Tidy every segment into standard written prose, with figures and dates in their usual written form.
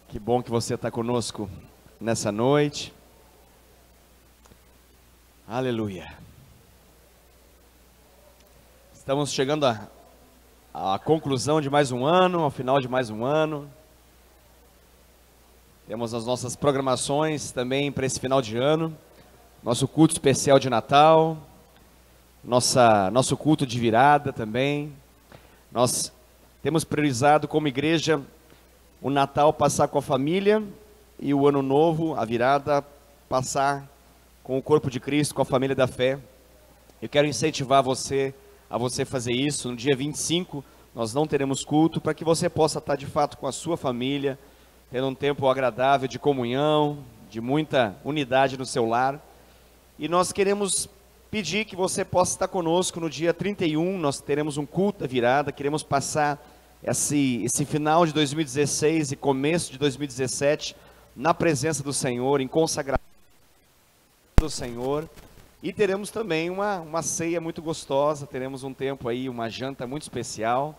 Que bom que você está conosco nessa noite. Aleluia. Estamos chegando à conclusão de mais um ano, ao final de mais um ano. Temos as nossas programações também para esse final de ano. Nosso culto especial de Natal. Nosso culto de virada também. Nós temos priorizado como igreja o Natal passar com a família e o Ano Novo, a virada, passar com o corpo de Cristo, com a família da fé. Eu quero incentivar a você fazer isso. No dia 25 nós não teremos culto, para que você possa estar de fato com a sua família, tendo um tempo agradável de comunhão, de muita unidade no seu lar. E nós queremos pedir que você possa estar conosco no dia 31, nós teremos um culto da virada, queremos passar esse final de 2016 e começo de 2017 na presença do Senhor, em consagração do Senhor. E teremos também uma ceia muito gostosa, teremos um tempo aí, uma janta muito especial,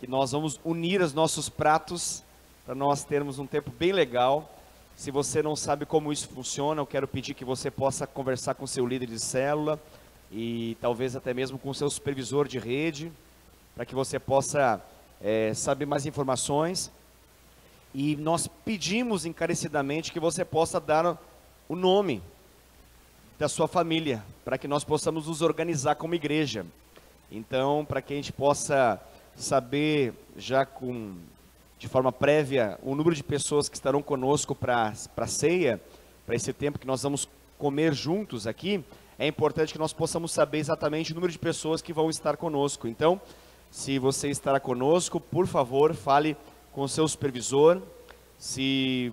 que nós vamos unir os nossos pratos, para nós termos um tempo bem legal. Se você não sabe como isso funciona, eu quero pedir que você possa conversar com seu líder de célula, e talvez até mesmo com o seu supervisor de rede, para que você possa saber mais informações. E nós pedimos encarecidamente que você possa dar o nome da sua família, para que nós possamos nos organizar como igreja. Então, para que a gente possa saber já de forma prévia o número de pessoas que estarão conosco para a ceia, para esse tempo que nós vamos comer juntos aqui, é importante que nós possamos saber exatamente o número de pessoas que vão estar conosco. Então, se você estará conosco, por favor, fale com o seu supervisor. Se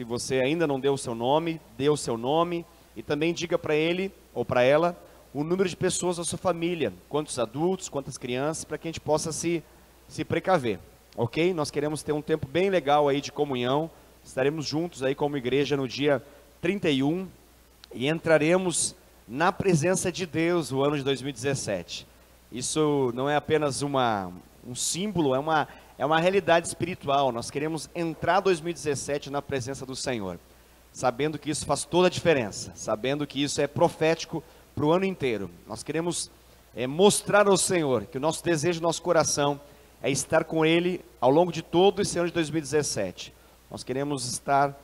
você ainda não deu o seu nome, dê o seu nome, e também diga para ele ou para ela o número de pessoas da sua família, quantos adultos, quantas crianças, para que a gente possa se precaver, ok? Nós queremos ter um tempo bem legal aí de comunhão. Estaremos juntos aí como igreja no dia 31 e entraremos na presença de Deus o ano de 2017. Isso não é apenas um símbolo, é uma realidade espiritual. Nós queremos entrar 2017 na presença do Senhor, sabendo que isso faz toda a diferença, sabendo que isso é profético para o ano inteiro. Nós queremos mostrar ao Senhor que o nosso desejo, nosso coração é estar com Ele ao longo de todo esse ano de 2017. Nós queremos estar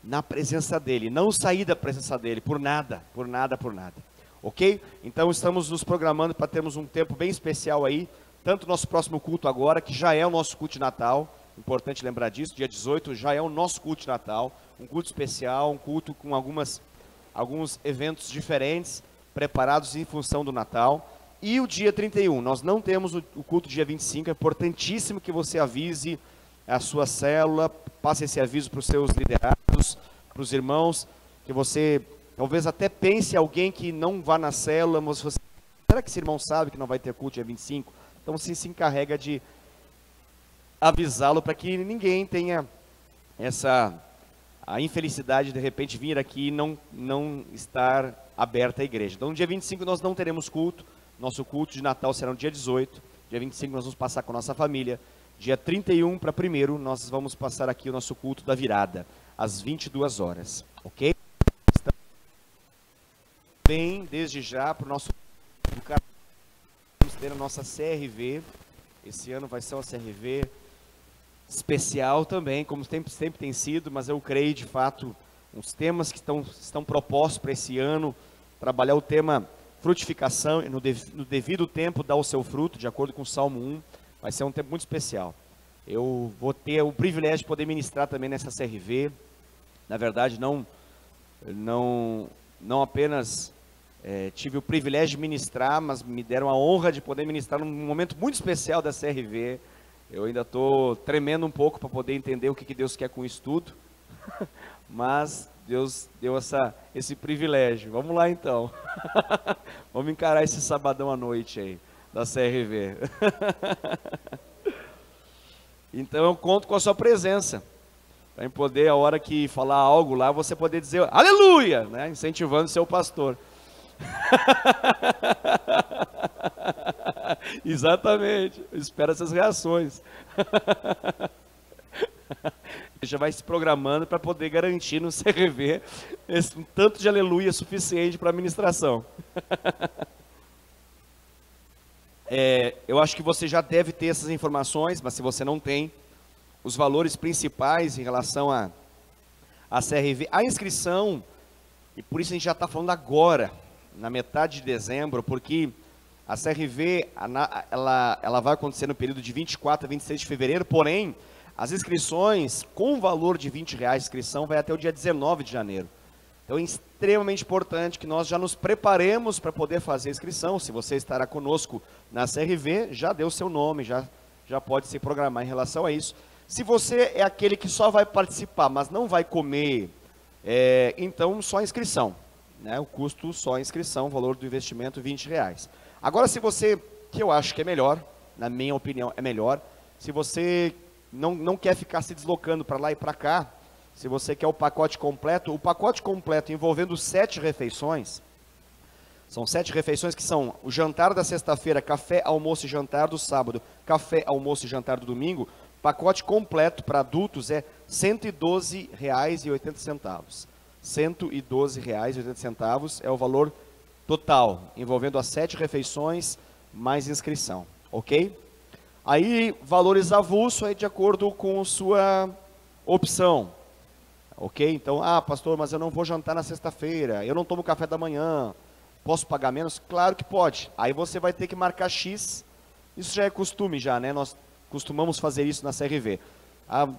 na presença dEle, não sair da presença dEle por nada, por nada, por nada. Ok? Então estamos nos programando para termos um tempo bem especial aí, tanto o nosso próximo culto agora, que já é o nosso culto de Natal, importante lembrar disso, dia 18 já é o nosso culto de Natal, um culto especial, um culto com alguns eventos diferentes, preparados em função do Natal. E o dia 31, nós não temos o culto dia 25, é importantíssimo que você avise a sua célula, passe esse aviso para os seus liderados, para os irmãos, que você talvez até pense alguém que não vá na célula, mas você, será que esse irmão sabe que não vai ter culto dia 25? Então você se encarrega de avisá-lo para que ninguém tenha a infelicidade de repente vir aqui e não estar aberta a igreja. Então no dia 25 nós não teremos culto, nosso culto de Natal será no dia 18, dia 25 nós vamos passar com a nossa família, dia 31 para 1º nós vamos passar aqui o nosso culto da virada, às 22 horas, ok? Bem, desde já, para o nosso vamos ter a nossa CRV, esse ano vai ser uma CRV especial também, como sempre tem sido, mas eu creio de fato, os temas que estão propostos para esse ano, trabalhar o tema frutificação, no devido tempo dá o seu fruto, de acordo com o Salmo 1, vai ser um tempo muito especial. Eu vou ter o privilégio de poder ministrar também nessa CRV, na verdade não apenas tive o privilégio de ministrar, mas me deram a honra de poder ministrar num momento muito especial da CRV. Eu ainda estou tremendo um pouco para poder entender o que Deus quer com isso tudo, mas Deus deu esse privilégio. Vamos lá então, vamos encarar esse sabadão à noite aí, da CRV. Então eu conto com a sua presença, para poder, a hora que falar algo lá, você poder dizer aleluia, né? Incentivando o seu pastor. Exatamente, eu espero essas reações. já vai se programando para poder garantir no CRV um tanto de aleluia suficiente para a administração. Eu acho que você já deve ter essas informações, mas se você não tem, os valores principais em relação a CRV, a inscrição, e por isso a gente já está falando agora, na metade de dezembro, porque a CRV, ela vai acontecer no período de 24 a 26 de fevereiro, porém, as inscrições com o valor de R$20 a inscrição vai até o dia 19 de janeiro. Então é extremamente importante que nós já nos preparemos para poder fazer a inscrição. Se você estará conosco na CRV, já deu seu nome, já pode se programar em relação a isso. Se você é aquele que só vai participar, mas não vai comer, então só a inscrição, né? O custo só a inscrição, o valor do investimento R$20. Agora, se você, que eu acho que é melhor, na minha opinião é melhor, se você não quer ficar se deslocando para lá e para cá, se você quer o pacote completo envolvendo 7 refeições, são 7 refeições que são o jantar da sexta-feira, café, almoço e jantar do sábado, café, almoço e jantar do domingo, pacote completo para adultos é R$ 112,80. R$ 112,80 é o valor total, envolvendo as 7 refeições mais inscrição, ok? Aí, valores avulsos aí de acordo com sua opção, ok? Então, pastor, mas eu não vou jantar na sexta-feira, eu não tomo café da manhã, posso pagar menos? Claro que pode. Aí você vai ter que marcar X, isso já é costume já, né? Nós costumamos fazer isso na CRV.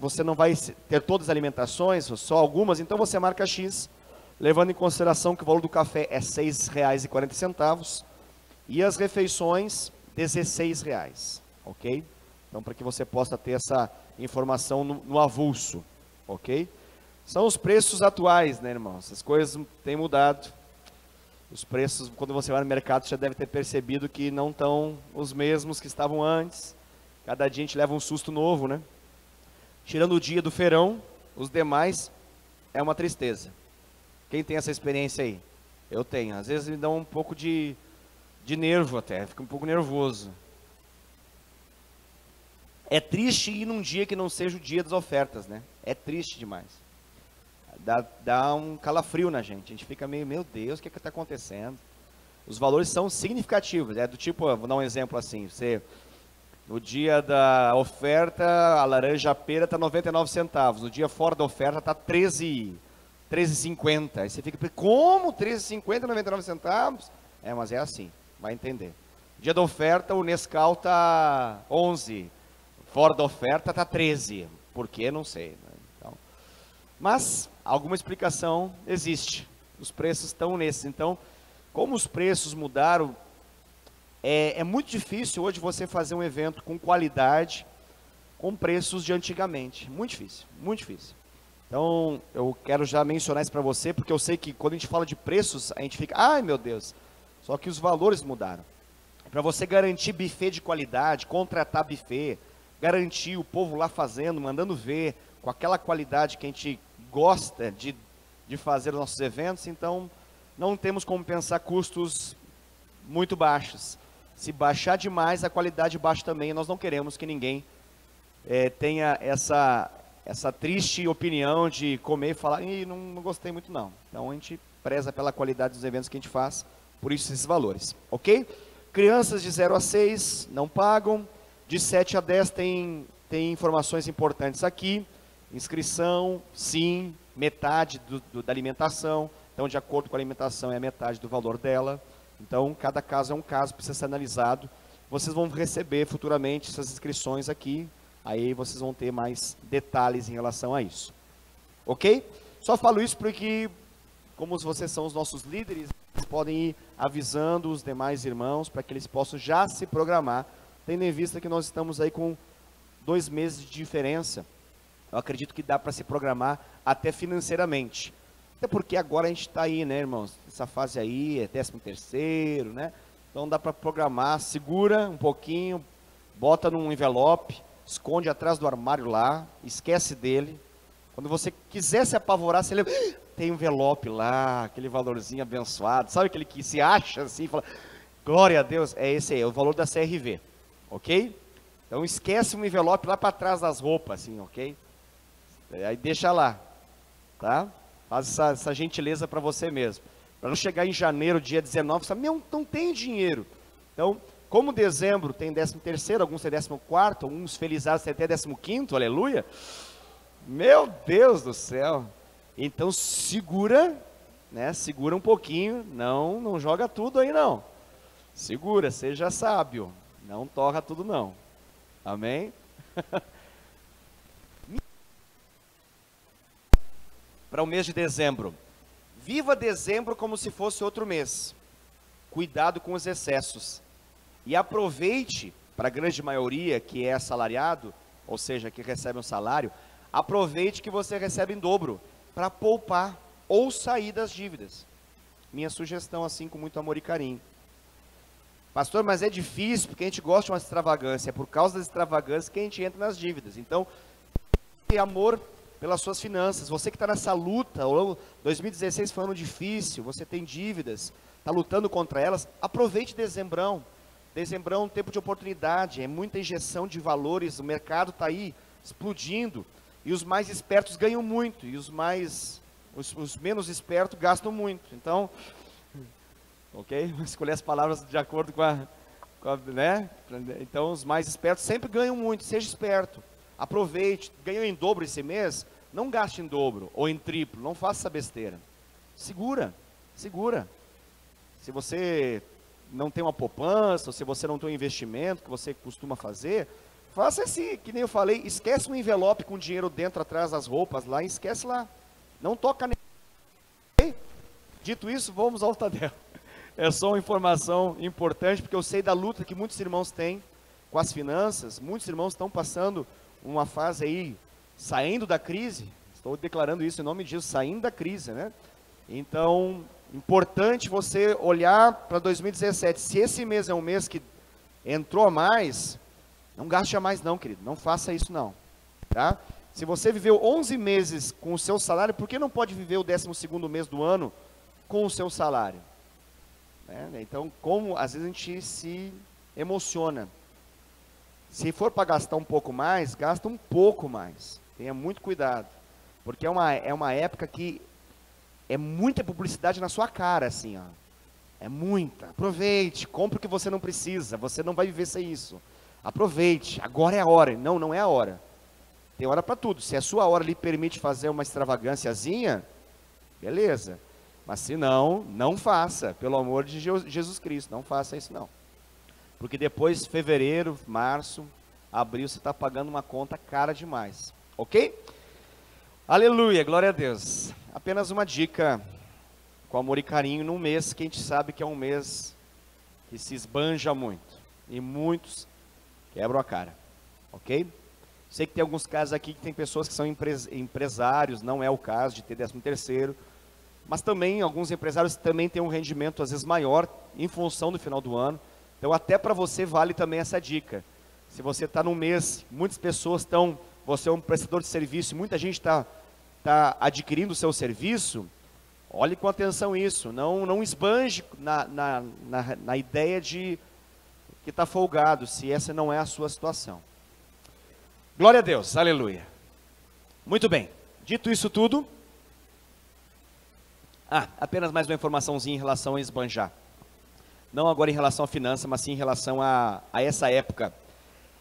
Você não vai ter todas as alimentações, só algumas, então você marca X, levando em consideração que o valor do café é R$ 6,40 e as refeições R$ 16, ok? Então, para que você possa ter essa informação no avulso, ok? São os preços atuais, né, irmãos? As coisas têm mudado. Os preços, quando você vai no mercado, você já deve ter percebido que não estão os mesmos que estavam antes. Cada dia a gente leva um susto novo, né? Tirando o dia do feirão, os demais é uma tristeza. Quem tem essa experiência aí? Eu tenho. Às vezes me dá um pouco de nervo até, fico um pouco nervoso. É triste ir num dia que não seja o dia das ofertas, né? É triste demais. Dá um calafrio na gente. A gente fica meio, meu Deus, o que está acontecendo? Os valores são significativos. É do tipo, vou dar um exemplo assim. No dia da oferta, a laranja pera está 99 centavos. No dia fora da oferta está 13,50. Aí você fica, como 13,50, 99 centavos? Mas é assim, vai entender. Dia da oferta, o Nescau está 11. Fora da oferta está 13. Por quê? Não sei. Né? Então, mas alguma explicação existe. Os preços estão nesses. Então, como os preços mudaram, é muito difícil hoje você fazer um evento com qualidade, com preços de antigamente. Muito difícil, muito difícil. Então, eu quero já mencionar isso para você, porque eu sei que quando a gente fala de preços, a gente fica, ai meu Deus, só que os valores mudaram. Para você garantir buffet de qualidade, contratar buffet, garantir o povo lá fazendo, mandando ver, com aquela qualidade que a gente gosta de fazer os nossos eventos, então não temos como pensar custos muito baixos. Se baixar demais, a qualidade baixa também, e nós não queremos que ninguém tenha essa triste opinião de comer e falar, não gostei muito não. Então a gente preza pela qualidade dos eventos que a gente faz, por isso esses valores, ok? Crianças de 0 a 6 não pagam, de 7 a 10 tem informações importantes aqui, inscrição, sim, metade da alimentação, então de acordo com a alimentação é a metade do valor dela. Então, cada caso é um caso, precisa ser analisado. Vocês vão receber futuramente essas inscrições aqui, aí vocês vão ter mais detalhes em relação a isso. Ok? Só falo isso porque, como vocês são os nossos líderes, vocês podem ir avisando os demais irmãos para que eles possam já se programar, tendo em vista que nós estamos aí com 2 meses de diferença. Eu acredito que dá para se programar até financeiramente. Até porque agora a gente está aí, né, irmãos? Essa fase aí é 13º, né? Então dá para programar, segura um pouquinho, bota num envelope, esconde atrás do armário lá, esquece dele. Quando você quiser se apavorar, você lembra, tem um envelope lá, aquele valorzinho abençoado, sabe aquele que se acha assim, fala, glória a Deus, é esse aí, é o valor da CRV, ok? Então esquece um envelope lá para trás das roupas, assim, ok? Aí deixa lá, tá? Faz essa gentileza para você mesmo. Para não chegar em janeiro, dia 19, você fala, não tem dinheiro. Então, como dezembro tem 13º, alguns têm 14º, alguns felizados têm até 15º, aleluia. Meu Deus do céu. Então segura, né? Segura um pouquinho, não joga tudo aí não. Segura, seja sábio, não torra tudo não. Amém? Para o mês de dezembro. Viva dezembro como se fosse outro mês. Cuidado com os excessos. E aproveite, para a grande maioria que é assalariado, ou seja, que recebe um salário, aproveite que você recebe em dobro, para poupar ou sair das dívidas. Minha sugestão, assim, com muito amor e carinho. Pastor, mas é difícil, porque a gente gosta de uma extravagância, é por causa das extravagâncias que a gente entra nas dívidas. Então, tem amor pelas suas finanças. Você que está nessa luta, 2016 foi um ano difícil, você tem dívidas, está lutando contra elas, aproveite dezembrão. Dezembrão é um tempo de oportunidade, é muita injeção de valores, o mercado está aí explodindo, e os mais espertos ganham muito, e os menos espertos gastam muito. Então, ok? Vou escolher as palavras de acordo com a, né? Então, os mais espertos sempre ganham muito, seja esperto. Aproveite, ganhou em dobro esse mês, não gaste em dobro ou em triplo, não faça essa besteira. Segura. Se você não tem uma poupança, ou se você não tem um investimento que você costuma fazer, faça esse, que nem eu falei, esquece um envelope com dinheiro dentro, atrás das roupas lá, esquece lá. Não toca nele. Dito isso, vamos ao Tadel. É só uma informação importante, porque eu sei da luta que muitos irmãos têm com as finanças, muitos irmãos estão passando uma fase aí, saindo da crise, estou declarando isso em nome de Jesus, saindo da crise, né? Então, importante você olhar para 2017, se esse mês é um mês que entrou a mais, não gaste a mais não, querido, não faça isso não, tá? Se você viveu 11 meses com o seu salário, por que não pode viver o 12º mês do ano com o seu salário? Então, como às vezes a gente se emociona. Se for para gastar um pouco mais, gasta um pouco mais. Tenha muito cuidado. Porque é uma época que é muita publicidade na sua cara, assim, ó. É muita. Aproveite, compre o que você não precisa. Você não vai viver sem isso. Aproveite, agora é a hora. Não é a hora. Tem hora para tudo. Se a sua hora lhe permite fazer uma extravagânciazinha, beleza. Mas se não, não faça. Pelo amor de Jesus Cristo, não faça isso não. Porque depois, fevereiro, março, abril, você está pagando uma conta cara demais. Ok? Aleluia, glória a Deus. Apenas uma dica, com amor e carinho, num mês que a gente sabe que é um mês que se esbanja muito. E muitos quebram a cara. Ok? Sei que tem alguns casos aqui que tem pessoas que são empresários, não é o caso de ter 13º. Mas também, alguns empresários também têm um rendimento às vezes maior, em função do final do ano. Então, até para você vale também essa dica. Se você está num mês, muitas pessoas estão, você é um prestador de serviço, muita gente está adquirindo o seu serviço, olhe com atenção isso, não esbanje na ideia de que está folgado, se essa não é a sua situação. Glória a Deus, aleluia. Muito bem, dito isso tudo, apenas mais uma informaçãozinha em relação a esbanjar. Não agora em relação à finança, mas sim em relação a essa época.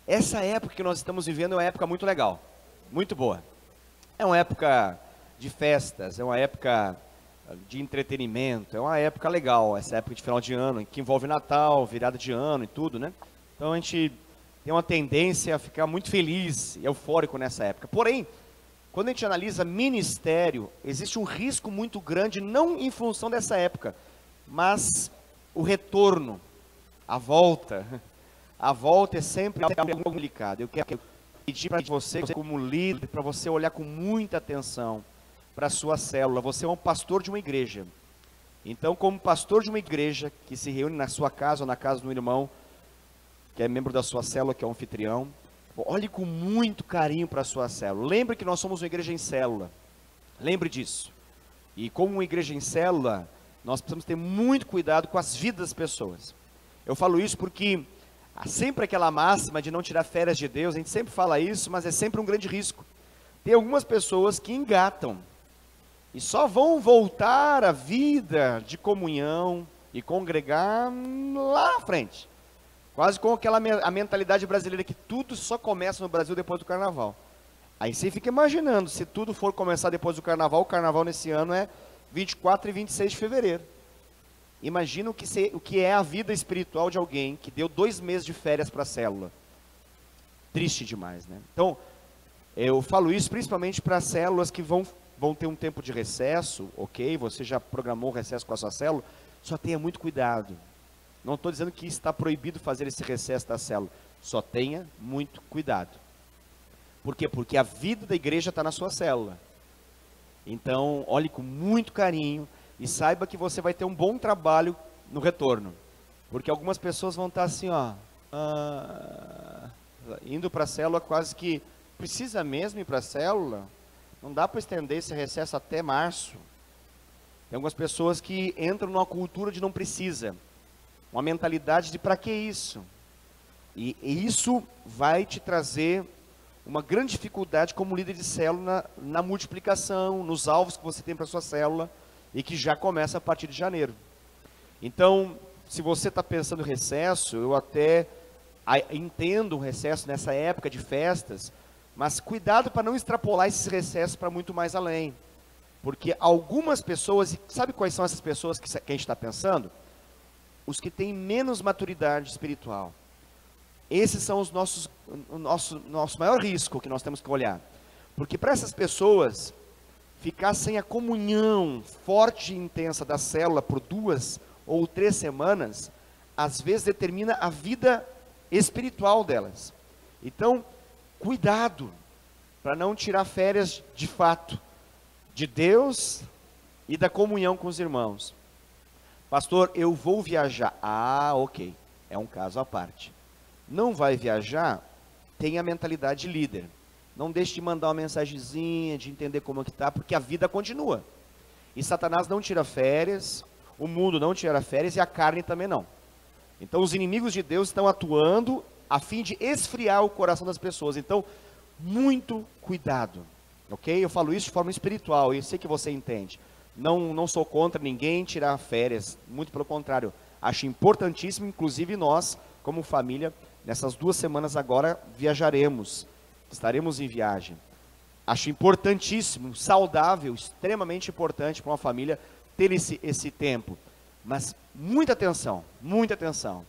Essa época que nós estamos vivendo é uma época muito legal, muito boa. É uma época de festas, é uma época de entretenimento, é uma época legal, essa época de final de ano, que envolve Natal, virada de ano e tudo, né? Então a gente tem uma tendência a ficar muito feliz e eufórico nessa época. Porém, quando a gente analisa ministério, existe um risco muito grande, não em função dessa época, mas o retorno, a volta é sempre algo complicado. Eu quero pedir para você, como líder, para você olhar com muita atenção para a sua célula. Você é um pastor de uma igreja. Então, como pastor de uma igreja que se reúne na sua casa ou na casa do irmão, que é membro da sua célula, que é um anfitrião, olhe com muito carinho para a sua célula. Lembre que nós somos uma igreja em célula. Lembre disso. E como uma igreja em célula, nós precisamos ter muito cuidado com as vidas das pessoas. Eu falo isso porque há sempre aquela máxima de não tirar férias de Deus, a gente sempre fala isso, mas é sempre um grande risco. Tem algumas pessoas que engatam e só vão voltar à vida de comunhão e congregar lá na frente. Quase com a mentalidade brasileira que tudo só começa no Brasil depois do carnaval. Aí você fica imaginando, se tudo for começar depois do carnaval, o carnaval nesse ano é 24 e 26 de fevereiro. Imagina o que é a vida espiritual de alguém que deu 2 meses de férias para a célula. Triste demais, né? Então, eu falo isso principalmente para células que vão ter um tempo de recesso, ok? Você já programou o recesso com a sua célula, só tenha muito cuidado. Não estou dizendo que está proibido fazer esse recesso da célula, só tenha muito cuidado. Por quê? Porque a vida da igreja está na sua célula. Então, olhe com muito carinho e saiba que você vai ter um bom trabalho no retorno. Porque algumas pessoas vão estar assim, ó, indo para a célula quase que, precisa mesmo ir para a célula? Não dá para estender esse recesso até março. Tem algumas pessoas que entram numa cultura de não precisa. Uma mentalidade de para que isso? E isso vai te trazer uma grande dificuldade como líder de célula na multiplicação, nos alvos que você tem para a sua célula e que já começa a partir de janeiro. Então, se você está pensando em recesso, eu até entendo o recesso nessa época de festas, mas cuidado para não extrapolar esses recessos para muito mais além. Porque algumas pessoas, sabe quais são essas pessoas que a gente está pensando? Os que têm menos maturidade espiritual. Esses são o nosso maior risco que nós temos que olhar. Porque para essas pessoas, ficar sem a comunhão forte e intensa da célula por 2 ou 3 semanas, às vezes determina a vida espiritual delas. Então, cuidado para não tirar férias de fato, de Deus e da comunhão com os irmãos. Pastor, eu vou viajar. Ah, ok, é um caso à parte. Não vai viajar, tenha a mentalidade de líder. Não deixe de mandar uma mensagenzinha, de entender como é que está, porque a vida continua. E Satanás não tira férias, o mundo não tira férias e a carne também não. Então os inimigos de Deus estão atuando a fim de esfriar o coração das pessoas. Então, muito cuidado, ok? Eu falo isso de forma espiritual, e eu sei que você entende. Não sou contra ninguém tirar férias, muito pelo contrário. Acho importantíssimo, inclusive nós, como família, nessas 2 semanas agora viajaremos, estaremos em viagem. Acho importantíssimo, saudável, extremamente importante para uma família ter esse tempo. Mas muita atenção, muita atenção.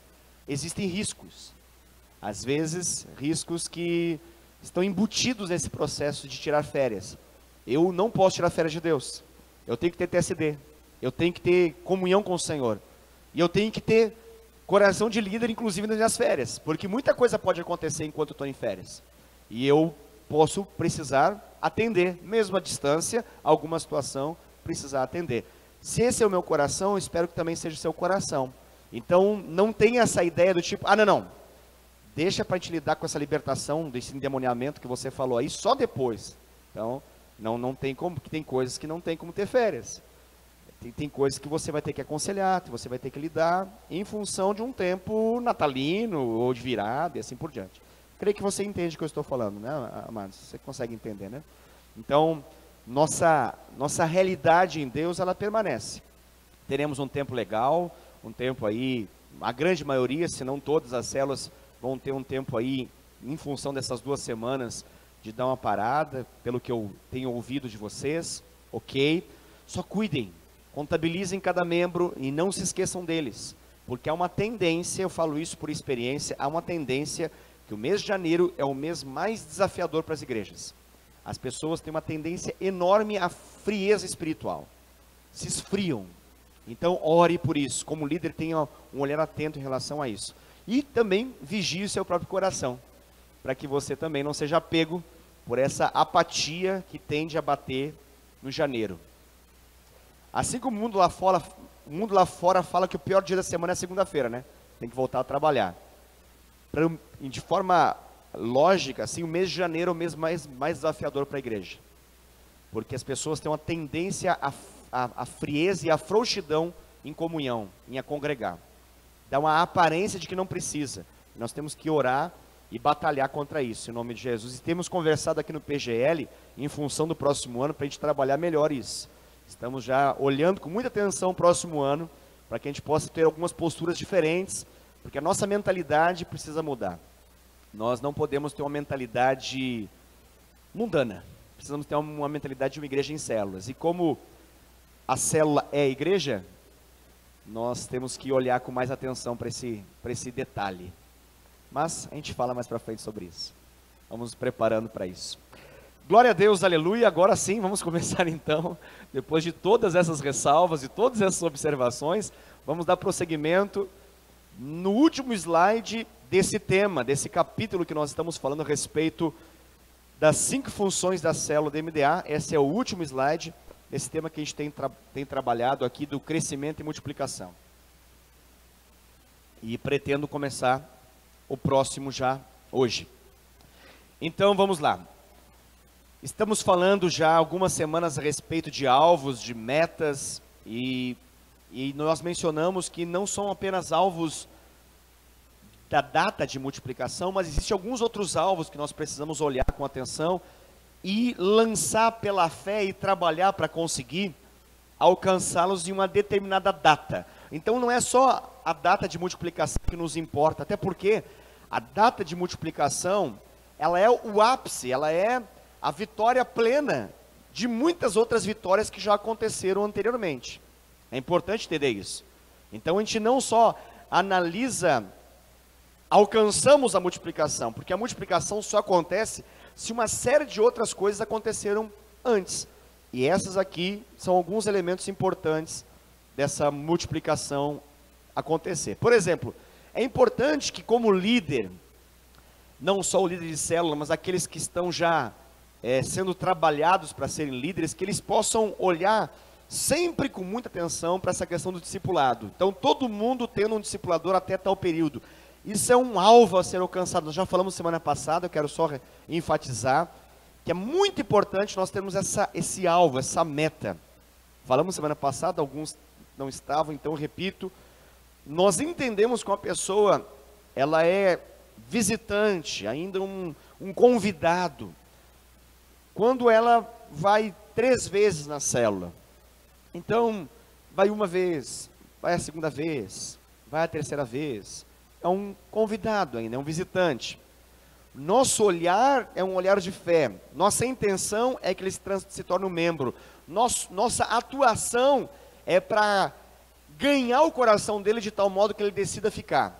Existem riscos. Às vezes, riscos que estão embutidos nesse processo de tirar férias. Eu não posso tirar férias de Deus. Eu tenho que ter TSD. Eu tenho que ter comunhão com o Senhor. E eu tenho que ter coração de líder, inclusive nas minhas férias. Porque muita coisa pode acontecer enquanto eu estou em férias. E eu posso precisar atender, mesmo à distância, alguma situação, precisar atender. Se esse é o meu coração, eu espero que também seja o seu coração. Então, não tenha essa ideia do tipo, não. Deixa para a gente lidar com essa libertação, desse endemoniamento que você falou aí, só depois. Então, não tem como, porque tem coisas que não tem como ter férias. Tem coisas que você vai ter que aconselhar, que você vai ter que lidar, em função de um tempo natalino, ou de virada, e assim por diante. Creio que você entende o que eu estou falando, né, amados? Você consegue entender, né? Então, nossa realidade em Deus, ela permanece. Teremos um tempo legal, um tempo aí, a grande maioria, se não todas as células, vão ter um tempo aí, em função dessas 2 semanas, de dar uma parada, pelo que eu tenho ouvido de vocês, ok? Só cuidem, contabilizem cada membro e não se esqueçam deles, porque há uma tendência, eu falo isso por experiência, há uma tendência que o mês de janeiro é o mês mais desafiador para as igrejas. As pessoas têm uma tendência enorme à frieza espiritual, se esfriam. Então ore por isso, como líder tenha um olhar atento em relação a isso. E também vigie o seu próprio coração, para que você também não seja pego por essa apatia que tende a bater no janeiro. Assim como o mundo lá fora fala que o pior dia da semana é segunda-feira, né? Tem que voltar a trabalhar. De forma lógica, assim, o mês de janeiro é o mês mais desafiador para a igreja. Porque as pessoas têm uma tendência à frieza e à frouxidão em comunhão, em a congregar. Dá uma aparência de que não precisa. Nós temos que orar e batalhar contra isso, em nome de Jesus. E temos conversado aqui no PGL, em função do próximo ano, para a gente trabalhar melhor isso. Estamos já olhando com muita atenção o próximo ano, para que a gente possa ter algumas posturas diferentes, porque a nossa mentalidade precisa mudar. Nós não podemos ter uma mentalidade mundana, precisamos ter uma mentalidade de uma igreja em células. E como a célula é a igreja, nós temos que olhar com mais atenção para esse detalhe. Mas a gente fala mais para frente sobre isso. Vamos nos preparando para isso. Glória a Deus, aleluia. Agora sim, vamos começar então. Depois de todas essas ressalvas e todas essas observações, vamos dar prosseguimento no último slide desse tema, desse capítulo que nós estamos falando a respeito das 5 funções da célula do MDA. Esse é o último slide desse tema que a gente tem trabalhado aqui, do crescimento e multiplicação. E pretendo começar o próximo já hoje. Então vamos lá. Estamos falando já há algumas semanas a respeito de alvos, de metas, e nós mencionamos que não são apenas alvos da data de multiplicação, mas existem alguns outros alvos que nós precisamos olhar com atenção e lançar pela fé e trabalhar para conseguir alcançá-los em uma determinada data. Então não é só a data de multiplicação que nos importa, até porque a data de multiplicação, ela é o ápice, ela é a vitória plena de muitas outras vitórias que já aconteceram anteriormente. É importante entender isso. Então a gente não só analisa, alcançamos a multiplicação, porque a multiplicação só acontece se uma série de outras coisas aconteceram antes. E essas aqui são alguns elementos importantes dessa multiplicação acontecer. Por exemplo, é importante que como líder, não só o líder de célula, mas aqueles que estão já sendo trabalhados para serem líderes, que eles possam olhar sempre com muita atenção para essa questão do discipulado. Então, todo mundo tendo um discipulador até tal período. Isso é um alvo a ser alcançado. Nós já falamos semana passada, eu quero só enfatizar, que é muito importante nós termos esse alvo, essa meta. Falamos semana passada, alguns não estavam, então eu repito. Nós entendemos que uma pessoa, ela é visitante, ainda um convidado, quando ela vai 3 vezes na célula. Então, vai uma vez, vai a segunda vez, vai a terceira vez. É um convidado ainda, é um visitante. Nosso olhar é um olhar de fé. Nossa intenção é que ele se torne um membro. Nossa atuação é para ganhar o coração dele de tal modo que ele decida ficar.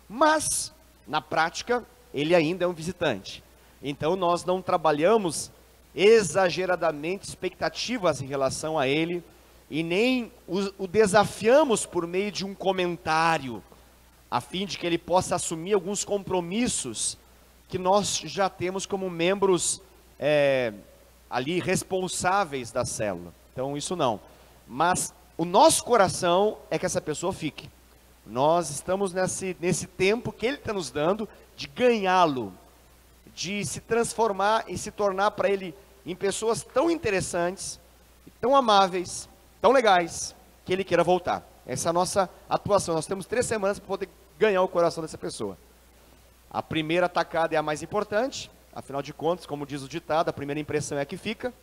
Mas, na prática, ele ainda é um visitante. Então, nós não trabalhamos exageradamente expectativas em relação a ele, e nem o desafiamos por meio de um comentário, a fim de que ele possa assumir alguns compromissos que nós já temos como membros ali responsáveis da célula. Então isso não. Mas o nosso coração é que essa pessoa fique. Nós estamos nesse tempo que ele está nos dando de ganhá-lo, de se transformar e se tornar para ele em pessoas tão interessantes, tão amáveis, tão legais, que ele queira voltar. Essa é a nossa atuação. Nós temos 3 semanas para poder ganhar o coração dessa pessoa. A primeira atacada é a mais importante, afinal de contas, como diz o ditado, a primeira impressão é a que fica.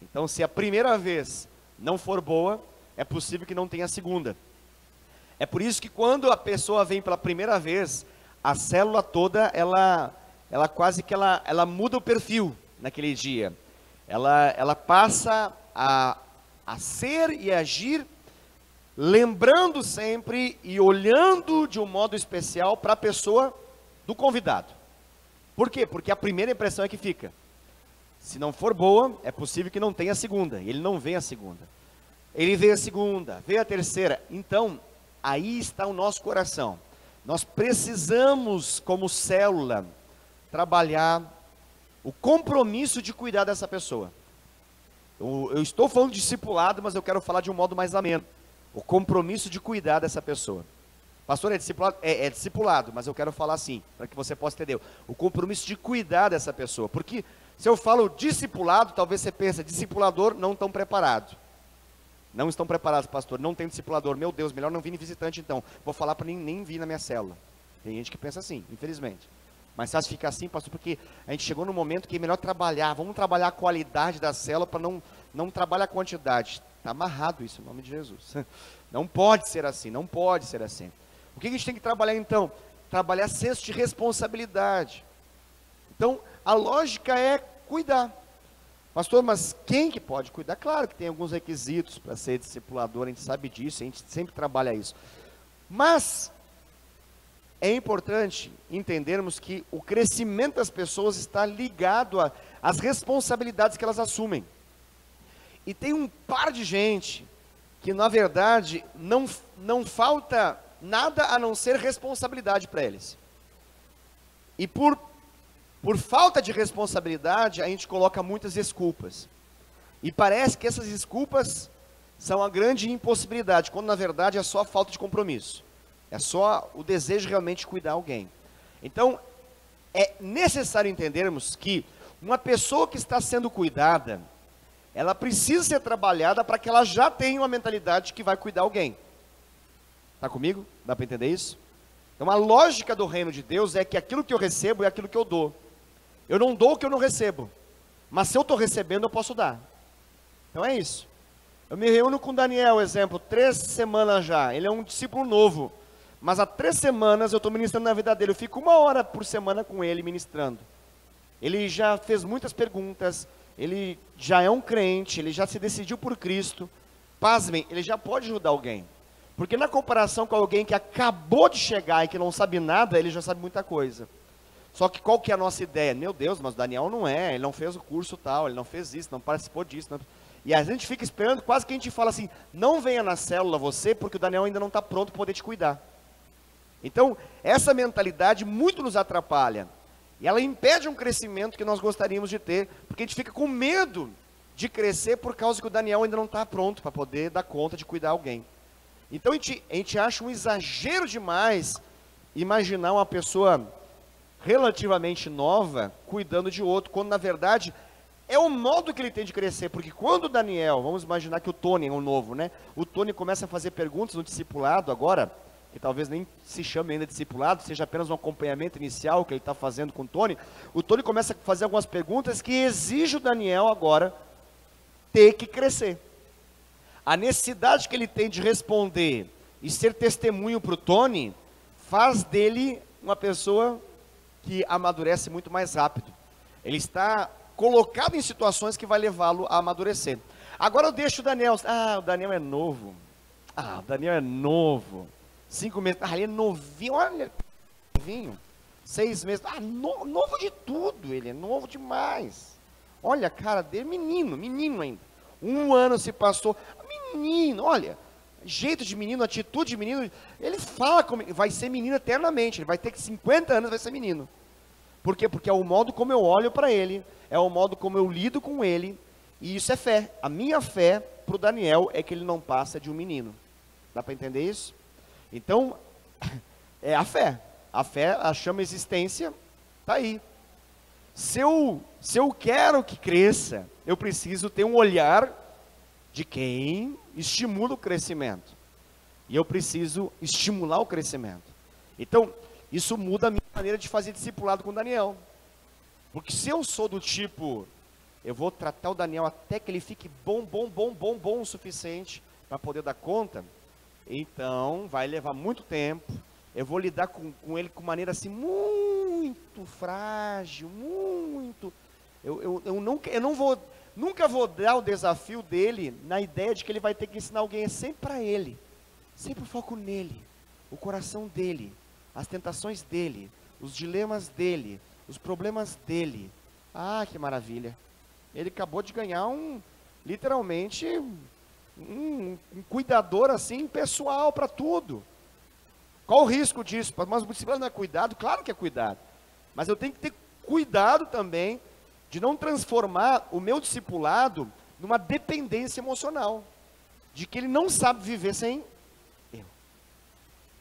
Então, se a primeira vez não for boa, é possível que não tenha a segunda. É por isso que quando a pessoa vem pela primeira vez, a célula toda, ela quase que ela muda o perfil naquele dia. Ela passa a ser e agir, lembrando sempre e olhando de um modo especial para a pessoa do convidado. Por quê? Porque a primeira impressão é que fica. Se não for boa, é possível que não tenha a segunda. Ele não vê a segunda. Ele vê a segunda, vê a terceira. Então, aí está o nosso coração. Nós precisamos, como célula, trabalhar o compromisso de cuidar dessa pessoa. Eu estou falando de discipulado, mas eu quero falar de um modo mais ameno. O compromisso de cuidar dessa pessoa. Pastor, é discipulado? É discipulado, mas eu quero falar assim, para que você possa entender. O compromisso de cuidar dessa pessoa. Porque se eu falo discipulado, talvez você pense, discipulador, não estão preparados. Não estão preparados, pastor, não tem discipulador. Meu Deus, melhor não vir visitante então. Vou falar para nem vir na minha célula. Tem gente que pensa assim, infelizmente. Mais fácil ficar assim, pastor, porque a gente chegou no momento que é melhor trabalhar. Vamos trabalhar a qualidade da célula para não trabalhar a quantidade. Está amarrado isso, em nome de Jesus. Não pode ser assim, não pode ser assim. O que a gente tem que trabalhar então? Trabalhar senso de responsabilidade. Então, a lógica é cuidar. Pastor, mas quem que pode cuidar? Claro que tem alguns requisitos para ser discipulador, a gente sabe disso, a gente sempre trabalha isso. Mas é importante entendermos que o crescimento das pessoas está ligado às responsabilidades que elas assumem. E tem um par de gente que, na verdade, não falta nada a não ser responsabilidade para eles. E por falta de responsabilidade, a gente coloca muitas desculpas. E parece que essas desculpas são a grande impossibilidade, quando na verdade é só a falta de compromisso. É só o desejo realmente de cuidar de alguém. Então, é necessário entendermos que uma pessoa que está sendo cuidada, ela precisa ser trabalhada para que ela já tenha uma mentalidade de que vai cuidar de alguém. Está comigo? Dá para entender isso? Então, a lógica do reino de Deus é que aquilo que eu recebo é aquilo que eu dou. Eu não dou o que eu não recebo. Mas se eu estou recebendo, eu posso dar. Então é isso. Eu me reúno com o Daniel, exemplo, 3 semanas já. Ele é um discípulo novo. Mas há 3 semanas eu estou ministrando na vida dele. Eu fico 1 hora por semana com ele ministrando. Ele já fez muitas perguntas. Ele já é um crente. Ele já se decidiu por Cristo. Pasmem, ele já pode ajudar alguém. Porque na comparação com alguém que acabou de chegar e que não sabe nada, ele já sabe muita coisa. Só que qual que é a nossa ideia? Meu Deus, mas o Daniel não é, ele não fez o curso tal, ele não fez isso, não participou disso. Não... E a gente fica esperando, quase que a gente fala assim, não venha na célula você, porque o Daniel ainda não está pronto para poder te cuidar. Então, essa mentalidade muito nos atrapalha. E ela impede um crescimento que nós gostaríamos de ter, porque a gente fica com medo de crescer por causa que o Daniel ainda não está pronto para poder dar conta de cuidar de alguém. Então, a gente acha um exagero demais imaginar uma pessoa relativamente nova, cuidando de outro, quando na verdade é o modo que ele tem de crescer, porque quando o Daniel, vamos imaginar que o Tony é o novo, né? O Tony começa a fazer perguntas no discipulado agora, que talvez nem se chame ainda discipulado, seja apenas um acompanhamento inicial que ele está fazendo com o Tony começa a fazer algumas perguntas que exige o Daniel agora ter que crescer. A necessidade que ele tem de responder e ser testemunho para o Tony, faz dele uma pessoa que amadurece muito mais rápido. Ele está colocado em situações que vai levá-lo a amadurecer. Agora eu deixo o Daniel. O Daniel é novo. O Daniel é novo. 5 meses. Ele é novinho. Olha, novinho. 6 meses. Novo de tudo. Ele é novo demais. Olha a cara dele. Menino ainda. 1 ano se passou. Menino, olha. Jeito de menino, atitude de menino, ele fala como vai ser menino eternamente, ele vai ter 50 anos, vai ser menino. Por quê? Porque é o modo como eu olho para ele, é o modo como eu lido com ele, e isso é fé. A minha fé para o Daniel é que ele não passa de um menino. Dá para entender isso? Então, é a fé. A fé, a chama existência, está aí. Se eu quero que cresça, eu preciso ter um olhar de quem estimula o crescimento. E eu preciso estimular o crescimento. Então, isso muda a minha maneira de fazer discipulado com o Daniel. Porque se eu sou do tipo, eu vou tratar o Daniel até que ele fique bom o suficiente para poder dar conta, então vai levar muito tempo. Eu vou lidar com ele com maneira assim, muito frágil, muito... Nunca vou dar o desafio dele na ideia de que ele vai ter que ensinar alguém, é sempre para ele, sempre o foco nele, o coração dele, as tentações dele, os dilemas dele, os problemas dele. Que maravilha, ele acabou de ganhar literalmente, um cuidador assim, pessoal para tudo. Qual o risco disso? Mas o discipulado não é cuidado? Claro que é cuidado, mas eu tenho que ter cuidado também, de não transformar o meu discipulado numa dependência emocional, de que ele não sabe viver sem eu.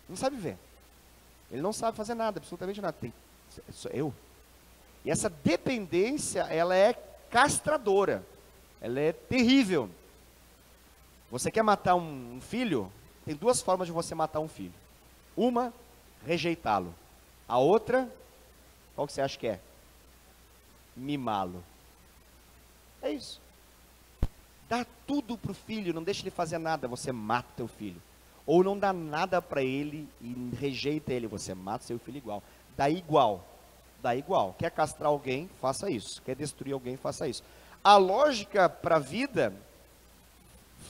Não sabe viver. Ele não sabe fazer nada, absolutamente nada. Sou eu. E essa dependência, ela é castradora. Ela é terrível. Você quer matar um filho? Tem 2 formas de você matar um filho. Uma, rejeitá-lo. A outra, Qual que você acha que é? Mimá-lo. É isso. Dá tudo para o filho, não deixa ele fazer nada, você mata teu filho. Ou não dá nada para ele e rejeita ele, você mata seu filho igual. Dá igual. Dá igual. Quer castrar alguém, faça isso. Quer destruir alguém, faça isso. A lógica para a vida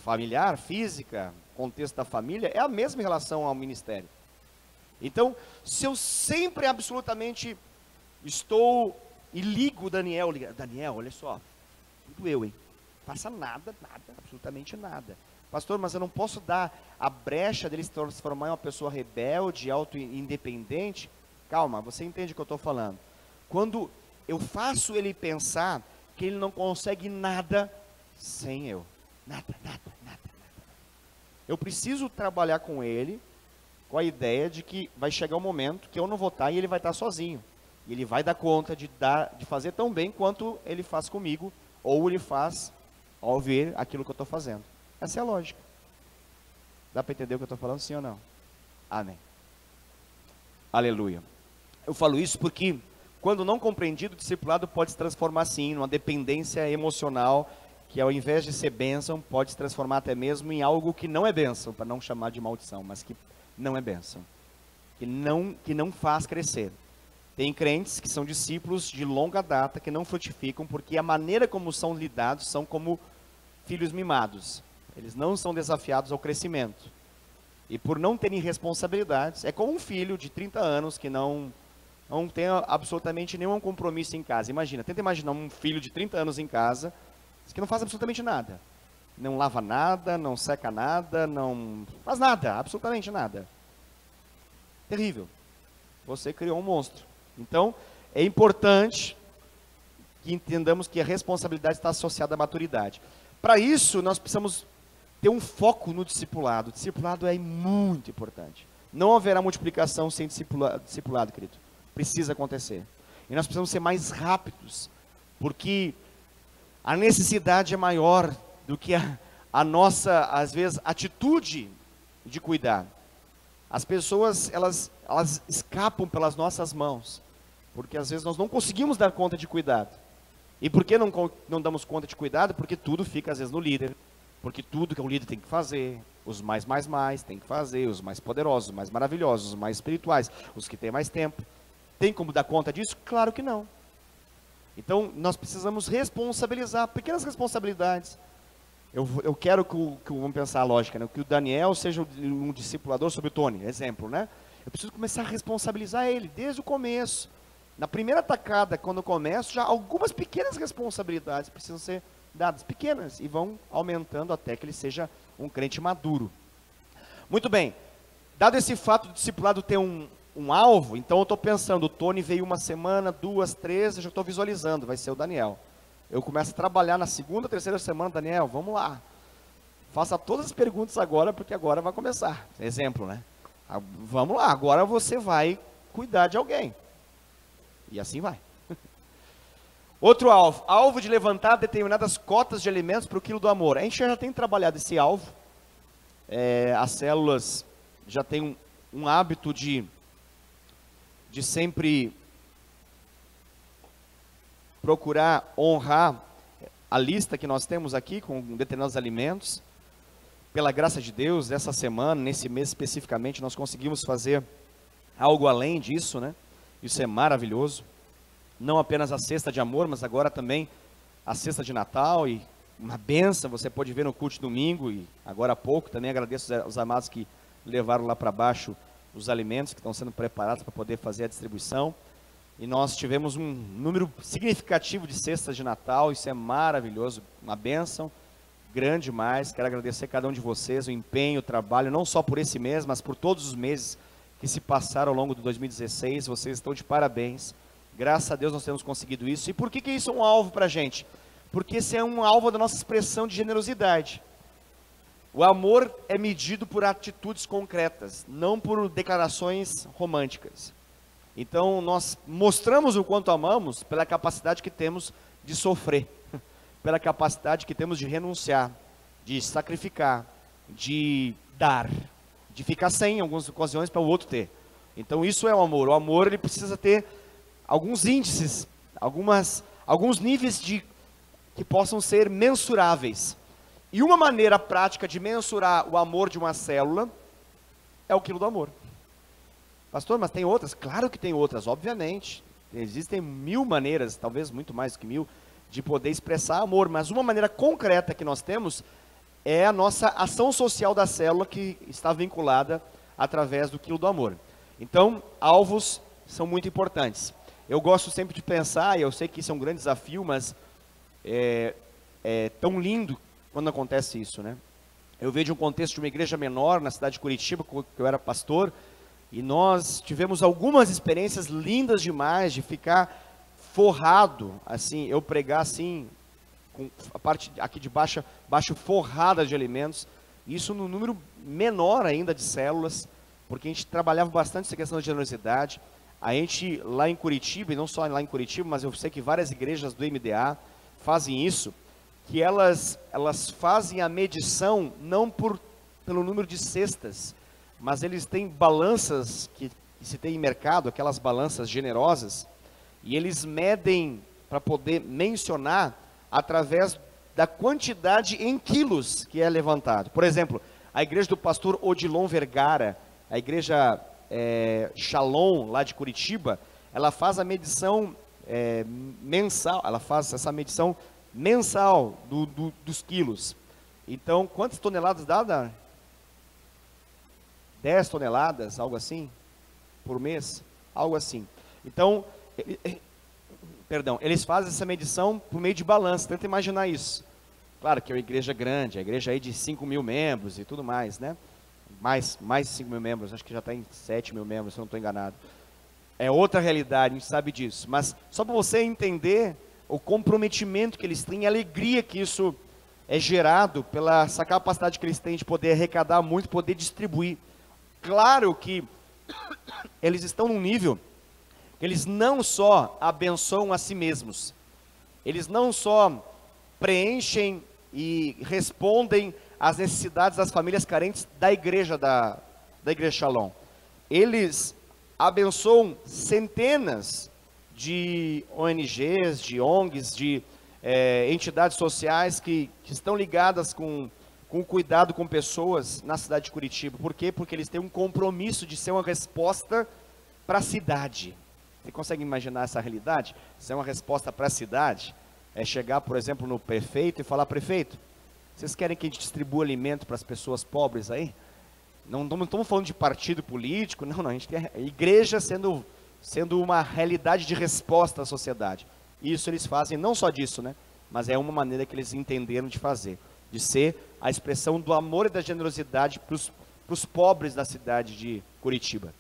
familiar, física, contexto da família, é a mesma em relação ao ministério. Então, se eu sempre absolutamente estou e ligo o Daniel, olha só, tudo eu, hein? Passa nada, absolutamente nada. Pastor, mas eu não posso dar a brecha dele se transformar em uma pessoa rebelde, auto-independente? Calma, você entende o que eu estou falando. Quando eu faço ele pensar que ele não consegue nada sem eu. Nada. Eu preciso trabalhar com ele, com a ideia de que vai chegar um momento que eu não vou estar e ele vai estar sozinho. E ele vai dar conta de fazer tão bem quanto ele faz comigo, ou ele faz ao ver aquilo que eu estou fazendo. Essa é a lógica. Dá para entender o que eu estou falando, sim ou não? Amém. Aleluia. Eu falo isso porque, quando não compreendido, o discipulado pode se transformar sim numa dependência emocional, que ao invés de ser bênção, pode se transformar até mesmo em algo que não é bênção, para não chamar de maldição, mas que não é bênção, que não faz crescer. Tem crentes que são discípulos de longa data, que não frutificam, porque a maneira como são lidados são como filhos mimados. Eles não são desafiados ao crescimento. E por não terem responsabilidades, é como um filho de 30 anos que não tem absolutamente nenhum compromisso em casa. Tenta imaginar um filho de 30 anos em casa, que não faz absolutamente nada. Não lava nada, não seca nada, não faz nada, absolutamente nada. Terrível. Você criou um monstro. Então, é importante que entendamos que a responsabilidade está associada à maturidade. Para isso, nós precisamos ter um foco no discipulado. O discipulado é muito importante. Não haverá multiplicação sem discipulado, querido. Precisa acontecer. E nós precisamos ser mais rápidos, porque a necessidade é maior do que a nossa, às vezes, atitude de cuidar. As pessoas, elas escapam pelas nossas mãos, porque às vezes nós não conseguimos dar conta de cuidado. E por que não damos conta de cuidado? Porque tudo fica às vezes no líder, porque tudo que o líder tem que fazer, os mais tem que fazer, os mais poderosos, os mais maravilhosos, os mais espirituais, os que têm mais tempo. Tem como dar conta disso? Claro que não. Então nós precisamos responsabilizar, pequenas responsabilidades. Eu quero vamos pensar a lógica, né? Que o Daniel seja um discipulador sobre o Tony, exemplo, né? Eu preciso começar a responsabilizar ele desde o começo. Na primeira tacada, quando eu começo, já algumas pequenas responsabilidades precisam ser dadas, pequenas, e vão aumentando até que ele seja um crente maduro. Muito bem, dado esse fato do discipulado ter um alvo, então eu estou pensando, o Tony veio uma semana, 2, 3, eu já estou visualizando, vai ser o Daniel. Eu começo a trabalhar na segunda, terceira semana, Daniel, vamos lá. Faça todas as perguntas agora, porque agora vai começar. Exemplo, né? Vamos lá, agora você vai cuidar de alguém. E assim vai. Outro alvo de levantar determinadas cotas de alimentos para o quilo do amor. A gente já tem trabalhado esse alvo. As células já têm um hábito de sempre procurar honrar a lista que nós temos aqui com determinados alimentos. Pela graça de Deus, essa semana, nesse mês especificamente, nós conseguimos fazer algo além disso, né? Isso é maravilhoso. Não apenas a cesta de amor, mas agora também a cesta de Natal, e uma benção, você pode ver no culto de domingo, e agora há pouco, também agradeço aos amados que levaram lá para baixo os alimentos que estão sendo preparados para poder fazer a distribuição. E nós tivemos um número significativo de cestas de Natal, isso é maravilhoso, uma bênção grande demais. Quero agradecer a cada um de vocês, o empenho, o trabalho, não só por esse mês, mas por todos os meses que se passaram ao longo de 2016, vocês estão de parabéns. Graças a Deus nós temos conseguido isso. E por que isso é um alvo para a gente? Porque esse é um alvo da nossa expressão de generosidade. O amor é medido por atitudes concretas, não por declarações românticas. Então nós mostramos o quanto amamos pela capacidade que temos de sofrer, pela capacidade que temos de renunciar, de sacrificar, de dar, de ficar sem em algumas ocasiões para o outro ter. Então isso é o amor. O amor, ele precisa ter alguns índices, alguns níveis que possam ser mensuráveis. E uma maneira prática de mensurar o amor de uma célula é o quilo do amor. Pastor, mas tem outras? Claro que tem outras, obviamente. Existem 1000 maneiras, talvez muito mais que 1000, de poder expressar amor. Mas uma maneira concreta que nós temos é a nossa ação social da célula, que está vinculada através do quilo do amor. Então, alvos são muito importantes. Eu gosto sempre de pensar, e eu sei que isso é um grande desafio, mas é tão lindo quando acontece isso, né? Eu vejo um contexto de uma igreja menor na cidade de Curitiba, que eu era pastor, e nós tivemos algumas experiências lindas demais de ficar forrado, assim, eu pregar assim, com a parte aqui de baixo forrada de alimentos, isso no número menor ainda de células, porque a gente trabalhava bastante essa questão de generosidade. A gente lá em Curitiba, e não só lá em Curitiba, mas eu sei que várias igrejas do MDA fazem isso, que elas fazem a medição não pelo número de cestas, mas eles têm balanças que se tem em mercado, aquelas balanças generosas, e eles medem para poder mencionar através da quantidade em quilos que é levantado. Por exemplo, a igreja do pastor Odilon Vergara, a igreja Shalom, lá de Curitiba, ela faz a medição mensal, ela faz essa medição mensal dos quilos. Então, quantas toneladas dá? 10 toneladas, algo assim, por mês, algo assim. Então, eles fazem essa medição por meio de balança, tenta imaginar isso. Claro que é uma igreja grande, a igreja aí de 5.000 membros e tudo mais, né? Mais de 5.000 membros, acho que já está em 7.000 membros, se eu não estou enganado. É outra realidade, a gente sabe disso. Mas só para você entender o comprometimento que eles têm, a alegria que isso é gerado pela essa capacidade que eles têm de poder arrecadar muito, poder distribuir. Claro que eles estão num nível que eles não só abençoam a si mesmos, eles não só preenchem e respondem às necessidades das famílias carentes da igreja Shalom. Eles abençoam centenas de ONGs, de ONGs, de entidades sociais que estão ligadas com o cuidado com pessoas na cidade de Curitiba. Por quê? Porque eles têm um compromisso de ser uma resposta para a cidade. Você consegue imaginar essa realidade? Ser uma resposta para a cidade é chegar, por exemplo, no prefeito e falar: prefeito, vocês querem que a gente distribua alimento para as pessoas pobres aí? Não estamos falando de partido político, não, a gente tem a igreja sendo uma realidade de resposta à sociedade. Isso eles fazem, não só disso, né? Mas é uma maneira que eles entenderam de fazer, de ser a expressão do amor e da generosidade para os pobres da cidade de Curitiba.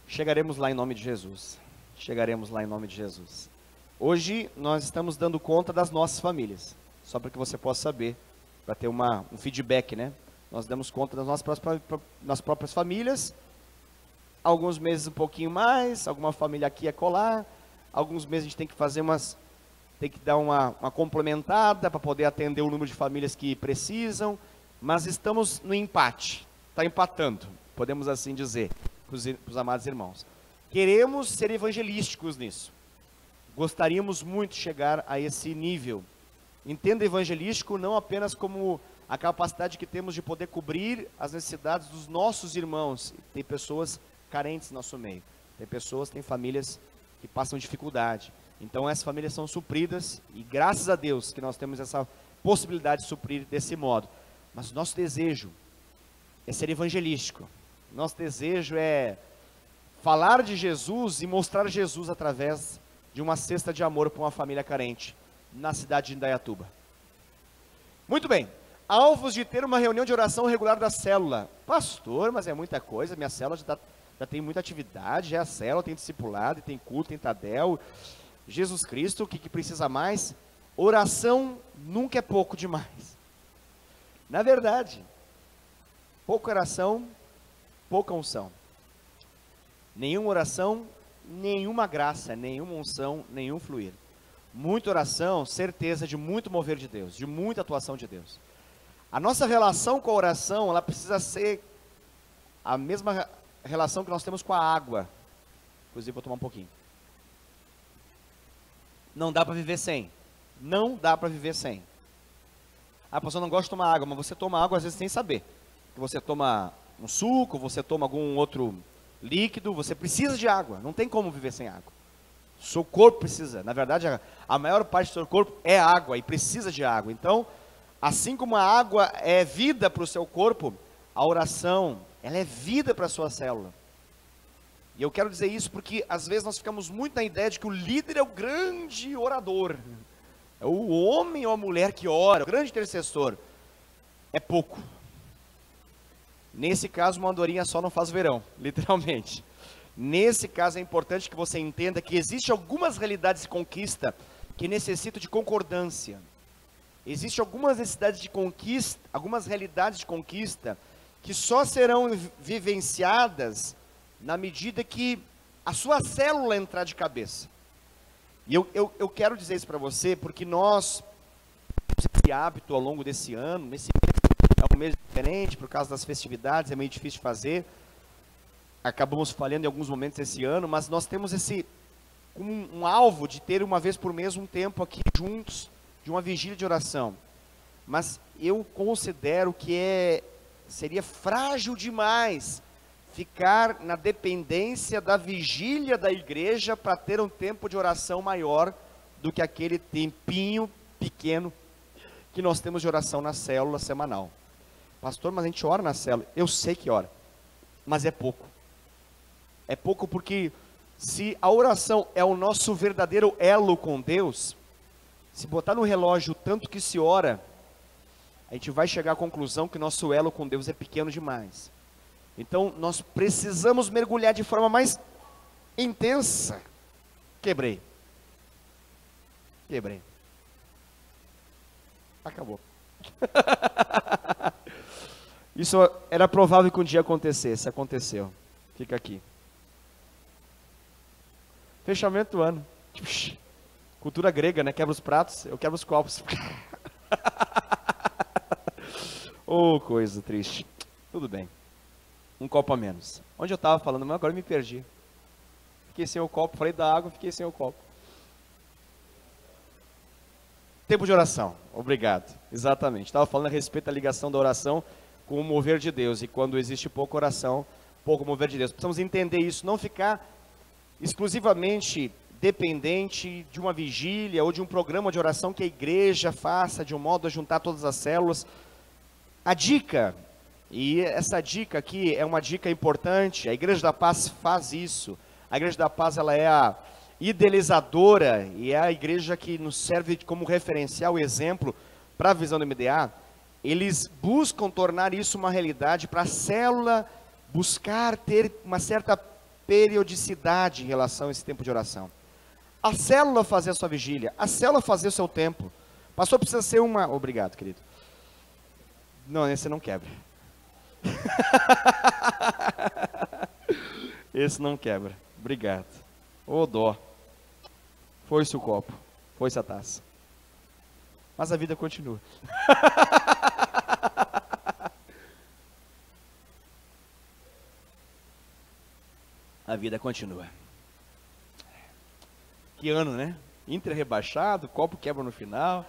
Chegaremos lá em nome de Jesus. Chegaremos lá em nome de Jesus. Hoje nós estamos dando conta das nossas famílias, só para que você possa saber, para ter um feedback, né? Nós damos conta das nossas próprias famílias, alguns meses um pouquinho mais, alguma família aqui e acolá, alguns meses a gente tem que fazer tem que dar uma complementada para poder atender o número de famílias que precisam, mas estamos no empate, está empatando, podemos assim dizer, para os amados irmãos. Queremos ser evangelísticos nisso, gostaríamos muito de chegar a esse nível. Entenda evangelístico não apenas como a capacidade que temos de poder cobrir as necessidades dos nossos irmãos. Tem pessoas carentes no nosso meio, tem famílias que passam dificuldade. Então essas famílias são supridas, e graças a Deus que nós temos essa possibilidade de suprir desse modo. Mas o nosso desejo é ser evangelístico. Nosso desejo é falar de Jesus e mostrar Jesus através de uma cesta de amor para uma família carente na cidade de Indaiatuba. Muito bem, alvos de ter uma reunião de oração regular da célula. Pastor, mas é muita coisa, minha célula já tem muita atividade, já é a célula, tem discipulado, tem culto, tem Tadel, Jesus Cristo, o que precisa mais? Oração nunca é pouco demais. Na verdade, pouca oração, pouca unção. Nenhuma oração, nenhuma graça, nenhuma unção, nenhum fluir. Muita oração, certeza de muito mover de Deus, de muita atuação de Deus. A nossa relação com a oração, ela precisa ser a mesma relação que nós temos com a água. Inclusive, vou tomar um pouquinho. Não dá para viver sem. Não dá para viver sem. A pessoa não gosta de tomar água, mas você toma água às vezes sem saber. Você toma um suco, você toma algum outro líquido, você precisa de água. Não tem como viver sem água. O seu corpo precisa. Na verdade, a maior parte do seu corpo é água e precisa de água. Então, assim como a água é vida para o seu corpo, a oração, ela é vida para a sua célula. E eu quero dizer isso porque às vezes nós ficamos muito na ideia de que o líder é o grande orador. É o homem ou a mulher que ora, o grande intercessor. É pouco. Nesse caso, uma andorinha só não faz verão, literalmente. Nesse caso é importante que você entenda que existem algumas realidades de conquista que necessitam de concordância. Existem algumas necessidades de conquista, algumas realidades de conquista que só serão vivenciadas na medida que a sua célula entrar de cabeça. E eu quero dizer isso para você, porque nós temos esse hábito ao longo desse ano, esse mês é um mês diferente, por causa das festividades, é meio difícil de fazer, acabamos falhando em alguns momentos esse ano, mas nós temos um alvo de ter uma vez por mês um tempo aqui juntos, de uma vigília de oração. Mas eu considero que seria frágil demais ficar na dependência da vigília da igreja para ter um tempo de oração maior do que aquele tempinho pequeno que nós temos de oração na célula semanal. Pastor, mas a gente ora na célula. Eu sei que ora, mas é pouco. É pouco porque se a oração é o nosso verdadeiro elo com Deus, se botar no relógio o tanto que se ora, a gente vai chegar à conclusão que nosso elo com Deus é pequeno demais. Então, nós precisamos mergulhar de forma mais intensa. Quebrei. Acabou. Isso era provável que um dia acontecesse. Aconteceu. Fica aqui. Fechamento do ano. Cultura grega, né? Quebra os pratos, eu quebro os copos. Oh, coisa triste. Tudo bem. Um copo a menos. Onde eu estava falando, mas agora eu me perdi. Fiquei sem o copo, falei da água, fiquei sem o copo. Tempo de oração. Obrigado. Exatamente. Estava falando a respeito da ligação da oração com o mover de Deus. E quando existe pouca oração, pouco mover de Deus. Precisamos entender isso, não ficar exclusivamente dependente de uma vigília ou de um programa de oração que a igreja faça de um modo a juntar todas as células. A dica, e essa dica aqui é uma dica importante, a Igreja da Paz faz isso. A Igreja da Paz, ela é a idealizadora e é a igreja que nos serve como referencial, exemplo para a visão do MDA. Eles buscam tornar isso uma realidade para a célula buscar ter uma certa periodicidade em relação a esse tempo de oração. A célula fazer a sua vigília, a célula fazer o seu tempo. Pastor, precisa ser uma... Obrigado, querido. Não, esse não quebra. Esse não quebra. Obrigado. Ô dó. Foi-se o copo. Foi-se a taça. Mas a vida continua. A vida continua. Que ano, né? Inter rebaixado, copo quebra no final.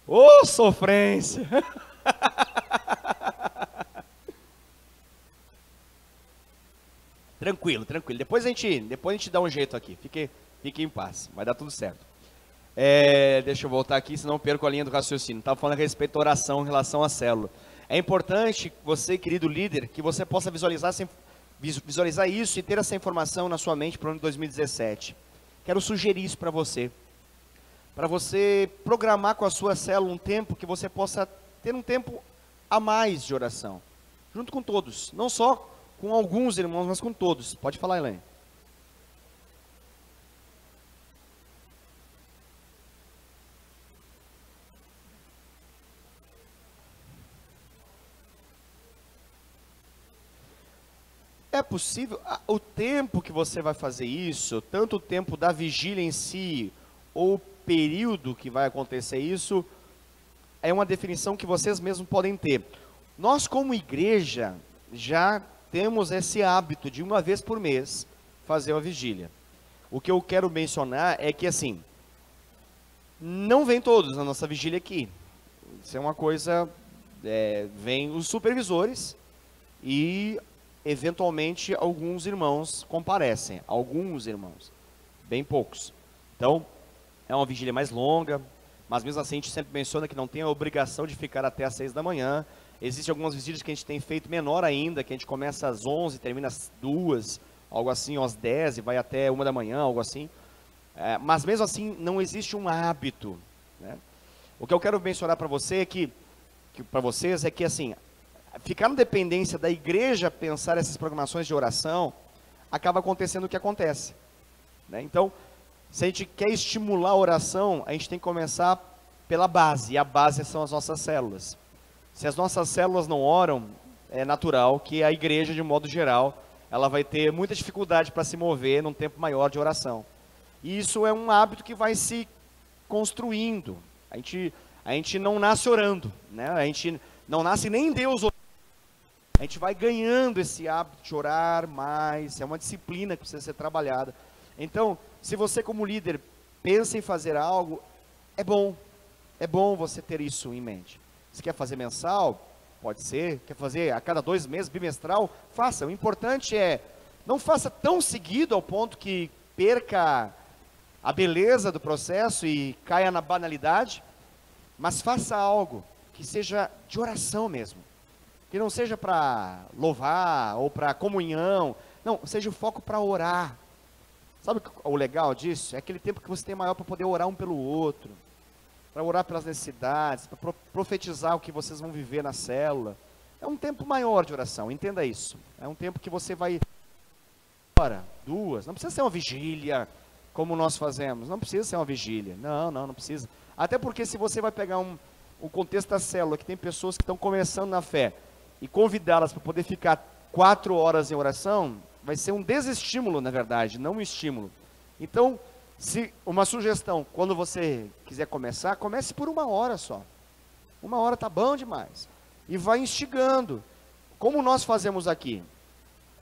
Ô, sofrência! Tranquilo, tranquilo. Depois a gente dá um jeito aqui. Fique em paz. Vai dar tudo certo. Deixa eu voltar aqui, senão eu perco a linha do raciocínio. Estava falando a respeito da oração em relação à célula. É importante, você, querido líder, que você possa visualizar isso e ter essa informação na sua mente para o ano de 2017. Quero sugerir isso para você programar com a sua célula um tempo que você possa ter um tempo a mais de oração, junto com todos, não só com alguns irmãos, mas com todos. Pode falar, Elaine. É possível, o tempo que você vai fazer isso, tanto o tempo da vigília em si, ou o período que vai acontecer isso, é uma definição que vocês mesmos podem ter. Nós, como igreja, já temos esse hábito de uma vez por mês fazer uma vigília. O que eu quero mencionar é que, assim, não vem todos na nossa vigília aqui. Isso é uma coisa, vem os supervisores e, eventualmente, alguns irmãos comparecem. Alguns irmãos, bem poucos. Então, é uma vigília mais longa, mas mesmo assim a gente sempre menciona que não tem a obrigação de ficar até às 6 da manhã. Existem algumas vigílias que a gente tem feito menor ainda, que a gente começa às 11, termina às 2, algo assim, ou às 10 e vai até 1 da manhã, algo assim. Mas mesmo assim não existe um hábito, né? O que eu quero mencionar para você para vocês é que, assim, ficar na dependência da igreja pensar essas programações de oração, acaba acontecendo o que acontece, né? Então, se a gente quer estimular a oração, a gente tem que começar pela base, e a base são as nossas células. Se as nossas células não oram, é natural que a igreja, de modo geral, ela vai ter muita dificuldade para se mover num tempo maior de oração. E isso é um hábito que vai se construindo. A gente não nasce orando, né? A gente não nasce nem Deus orando. A gente vai ganhando esse hábito de orar mais, é uma disciplina que precisa ser trabalhada. Então, se você como líder pensa em fazer algo, é bom você ter isso em mente. Se quer fazer mensal, pode ser, quer fazer a cada 2 meses, bimestral, faça. O importante é, não faça tão seguido ao ponto que perca a beleza do processo e caia na banalidade, mas faça algo que seja de oração mesmo, que não seja para louvar ou para comunhão, não, seja o foco para orar. Sabe o legal disso? É aquele tempo que você tem maior para poder orar um pelo outro, para orar pelas necessidades, para profetizar o que vocês vão viver na célula. É um tempo maior de oração, entenda isso. É um tempo que você vai, 2, não precisa ser uma vigília, como nós fazemos, não precisa ser uma vigília, não precisa. Até porque se você vai pegar o contexto da célula, que tem pessoas que estão começando na fé, e convidá-las para poder ficar 4 horas em oração, vai ser um desestímulo, na verdade, não um estímulo. Então, uma sugestão, quando você quiser começar, comece por 1 hora só. 1 hora está bom demais. E vai instigando. Como nós fazemos aqui?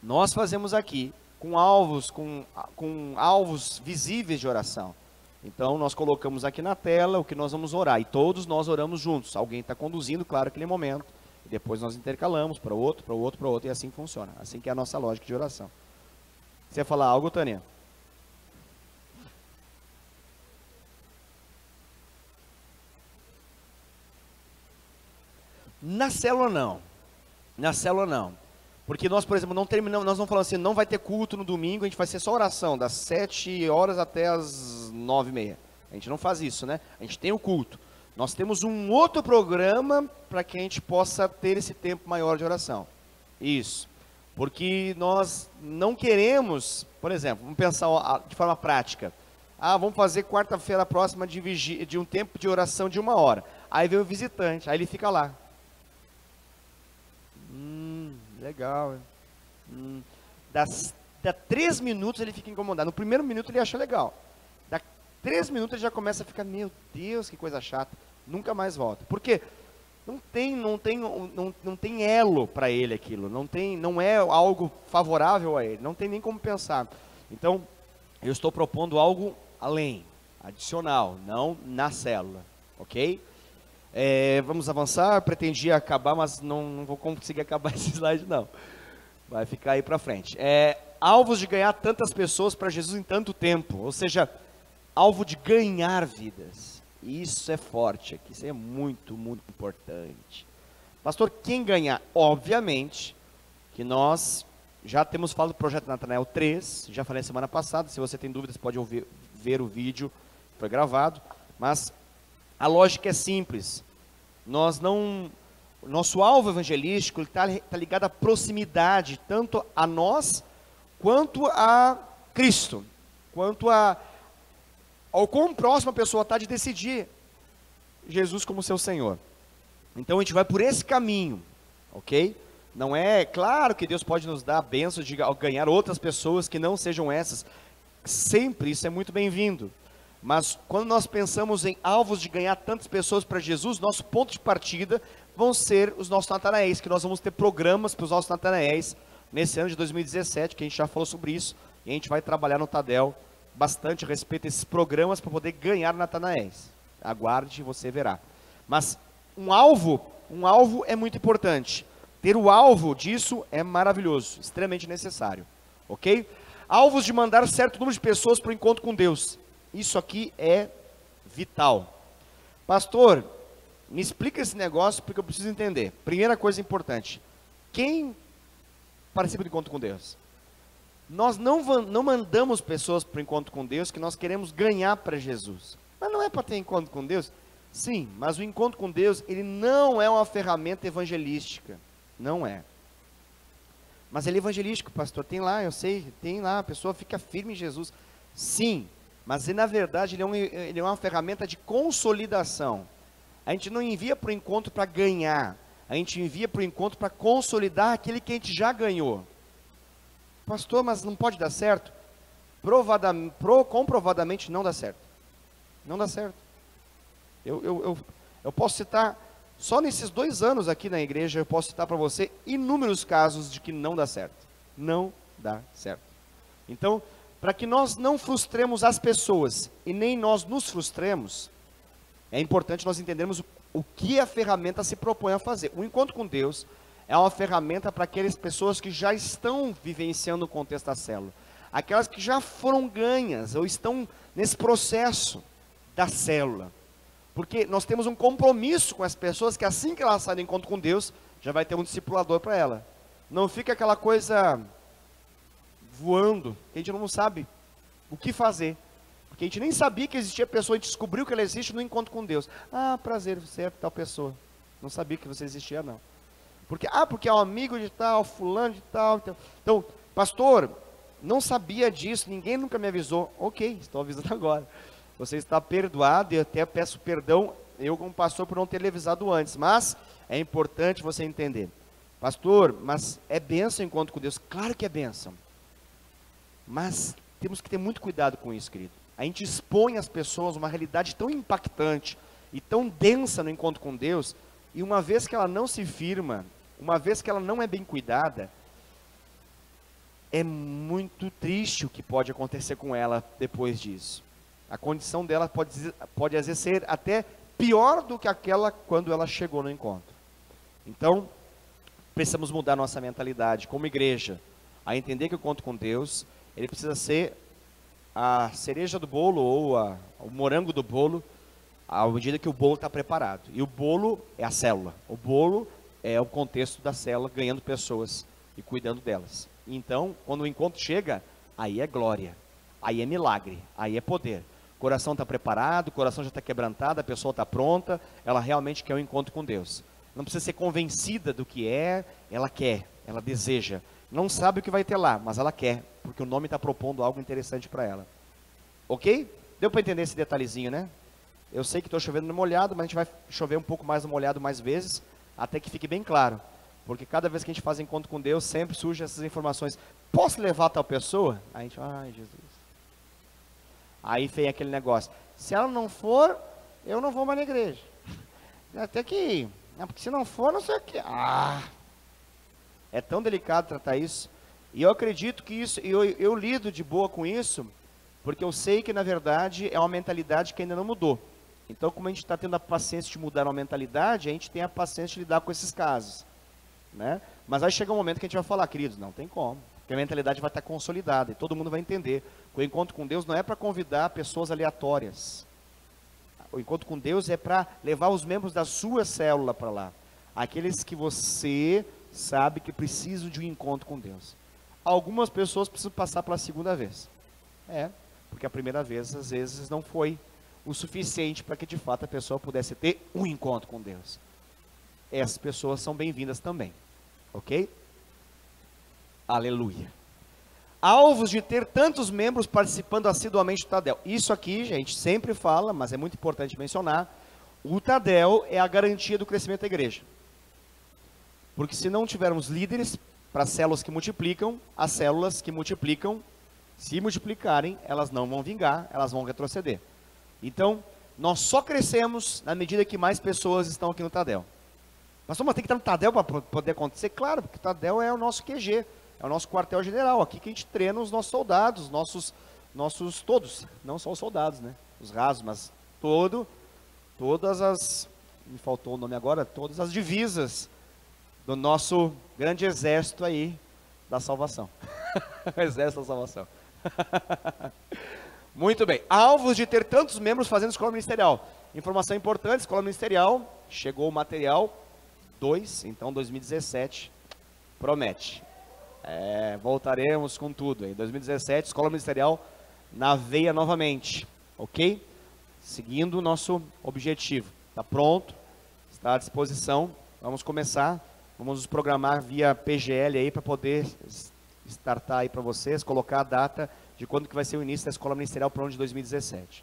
Nós fazemos aqui com alvos visíveis de oração. Então, nós colocamos aqui na tela o que nós vamos orar. E todos nós oramos juntos. Alguém está conduzindo, claro, aquele momento. E depois nós intercalamos para outro, e assim funciona. Assim que é a nossa lógica de oração. Você ia falar algo, Tânia? Na célula não. Na célula não. Porque nós, por exemplo, não terminamos, nós não falamos assim, não vai ter culto no domingo, a gente vai ser só oração, das 7 horas até as 9h30. A gente não faz isso, né? A gente tem o culto. Nós temos um outro programa para que a gente possa ter esse tempo maior de oração. Isso. Porque nós não queremos, por exemplo, vamos pensar de forma prática. Vamos fazer quarta-feira próxima de um tempo de oração de 1 hora. Aí vem o visitante, aí ele fica lá. Legal. Dá 3 minutos ele fica incomodado. No primeiro minuto ele acha legal. Dá 3 minutos ele já começa a ficar, meu Deus, que coisa chata. Nunca mais volta. Por quê? Não tem elo para ele aquilo. Não é algo favorável a ele. Não tem nem como pensar. Então, eu estou propondo algo além, adicional, não na célula. Ok? Vamos avançar. Pretendia acabar, mas não vou conseguir acabar esse slide não. Vai ficar aí para frente. Alvos de ganhar tantas pessoas para Jesus em tanto tempo. Ou seja, alvo de ganhar vidas. Isso é forte aqui. Isso é muito, muito importante. Pastor, quem ganhar? Obviamente que nós já temos falado do Projeto Natanael 3. Já falei semana passada. Se você tem dúvidas, pode ver o vídeo. Foi gravado. Mas a lógica é simples. Nosso alvo evangelístico está ligado à proximidade, tanto a nós, quanto a Cristo, quanto ao quão próximo a pessoa está de decidir Jesus como seu Senhor. Então a gente vai por esse caminho, ok? Não é, claro que Deus pode nos dar a bênção de ganhar outras pessoas que não sejam essas, sempre isso é muito bem-vindo. Mas quando nós pensamos em alvos de ganhar tantas pessoas para Jesus, nosso ponto de partida vão ser os nossos Natanaéis, que nós vamos ter programas para os nossos Natanaéis nesse ano de 2017, que a gente já falou sobre isso, e a gente vai trabalhar no Tadel bastante a respeito desses programas para poder ganhar Natanaéis. Aguarde e você verá. Mas um alvo é muito importante. Ter o alvo disso é maravilhoso, extremamente necessário. Ok? Alvos de mandar certo número de pessoas para o encontro com Deus. Isso aqui é vital. Pastor, me explica esse negócio porque eu preciso entender. Primeira coisa importante. Quem participa do encontro com Deus? Nós não mandamos pessoas para o encontro com Deus que nós queremos ganhar para Jesus. Mas não é para ter encontro com Deus? Sim, mas o encontro com Deus, ele não é uma ferramenta evangelística. Não é. Mas ele é evangelístico, pastor. Tem lá, eu sei, tem lá, a pessoa fica firme em Jesus. Sim, mas na verdade ele é uma ferramenta de consolidação. A gente não envia para o encontro para ganhar. A gente envia para o encontro para consolidar aquele que a gente já ganhou. Pastor, mas não pode dar certo? Comprovadamente não dá certo. Não dá certo. Eu posso citar, só nesses 2 anos aqui na igreja, eu posso citar para você inúmeros casos de que não dá certo. Não dá certo. Então, para que nós não frustremos as pessoas e nem nós nos frustremos, é importante nós entendermos o que a ferramenta se propõe a fazer. O encontro com Deus é uma ferramenta para aquelas pessoas que já estão vivenciando o contexto da célula. Aquelas que já foram ganhas ou estão nesse processo da célula. Porque nós temos um compromisso com as pessoas que assim que elas saem do encontro com Deus, já vai ter um discipulador para ela. Não fica aquela coisa voando, que a gente não sabe o que fazer. Porque a gente nem sabia que existia pessoa, a gente descobriu que ela existe no encontro com Deus. Ah, prazer, você é tal pessoa. Não sabia que você existia, não. Porque é um amigo de tal, fulano de tal. Então, pastor, não sabia disso, ninguém nunca me avisou. Ok, estou avisando agora. Você está perdoado e até peço perdão, eu como pastor, por não ter lhe avisado antes. Mas é importante você entender. Pastor, mas é bênção o encontro com Deus? Claro que é bênção. Mas temos que ter muito cuidado com isso, querido. A gente expõe as pessoas a uma realidade tão impactante e tão densa no encontro com Deus, e uma vez que ela não se firma, uma vez que ela não é bem cuidada, é muito triste o que pode acontecer com ela depois disso. A condição dela pode às vezes ser até pior do que aquela quando ela chegou no encontro. Então, precisamos mudar nossa mentalidade como igreja, a entender que o encontro com Deus, ele precisa ser a cereja do bolo ou o morango do bolo, à medida que o bolo está preparado. E o bolo é a célula. O bolo é o contexto da célula, ganhando pessoas e cuidando delas. Então, quando o encontro chega, aí é glória, aí é milagre, aí é poder. O coração está preparado, o coração já está quebrantado, a pessoa está pronta, ela realmente quer um encontro com Deus. Não precisa ser convencida do que é, ela quer, ela deseja. Não sabe o que vai ter lá, mas ela quer, porque o nome está propondo algo interessante para ela. Ok? Deu para entender esse detalhezinho, né? Eu sei que estou chovendo no molhado, mas a gente vai chover um pouco mais no molhado mais vezes, até que fique bem claro. Porque cada vez que a gente faz encontro com Deus, sempre surgem essas informações. Posso levar tal pessoa? Aí a gente, ai Jesus. Aí vem aquele negócio. Se ela não for, eu não vou mais na igreja. Até que, porque se não for, não sei o que. É tão delicado tratar isso. E eu acredito que isso, eu lido de boa com isso, porque eu sei que na verdade é uma mentalidade que ainda não mudou. Então, como a gente está tendo a paciência de mudar uma mentalidade, a gente tem a paciência de lidar com esses casos. Né? Mas aí chega um momento que a gente vai falar, queridos, não tem como. Porque a mentalidade vai estar consolidada e todo mundo vai entender. O encontro com Deus não é para convidar pessoas aleatórias. O encontro com Deus é para levar os membros da sua célula para lá. Aqueles que você sabe que precisam de um encontro com Deus. Algumas pessoas precisam passar pela segunda vez. Porque a primeira vez, às vezes, não foi o suficiente para que, de fato, a pessoa pudesse ter um encontro com Deus. Essas pessoas são bem-vindas também. Ok? Aleluia. Alvos de ter tantos membros participando assiduamente do Tadel. Isso aqui, gente, sempre fala, mas é muito importante mencionar. O Tadel é a garantia do crescimento da igreja. Porque se não tivermos líderes para células que multiplicam, as células que multiplicam, se multiplicarem, elas não vão vingar, elas vão retroceder. Então, nós só crescemos na medida que mais pessoas estão aqui no Tadel. Mas tem que estar no Tadel para poder acontecer? Claro, porque o Tadel é o nosso QG, é o nosso quartel-general, aqui que a gente treina os nossos soldados, nossos todos, não só os soldados, né? Os rasos, mas todas as, me faltou o nome agora, todas as divisas do nosso grande exército aí da salvação. Exército da salvação. Muito bem. Alvos de ter tantos membros fazendo escola ministerial. Informação importante, escola ministerial, chegou o material 2, então 2017 promete. Voltaremos com tudo. Em 2017, escola ministerial na veia novamente, ok? Seguindo o nosso objetivo. Está pronto, está à disposição. Vamos começar, vamos nos programar via PGL aí para poder startar aí para vocês, colocar a data de quando que vai ser o início da escola ministerial para o ano de 2017.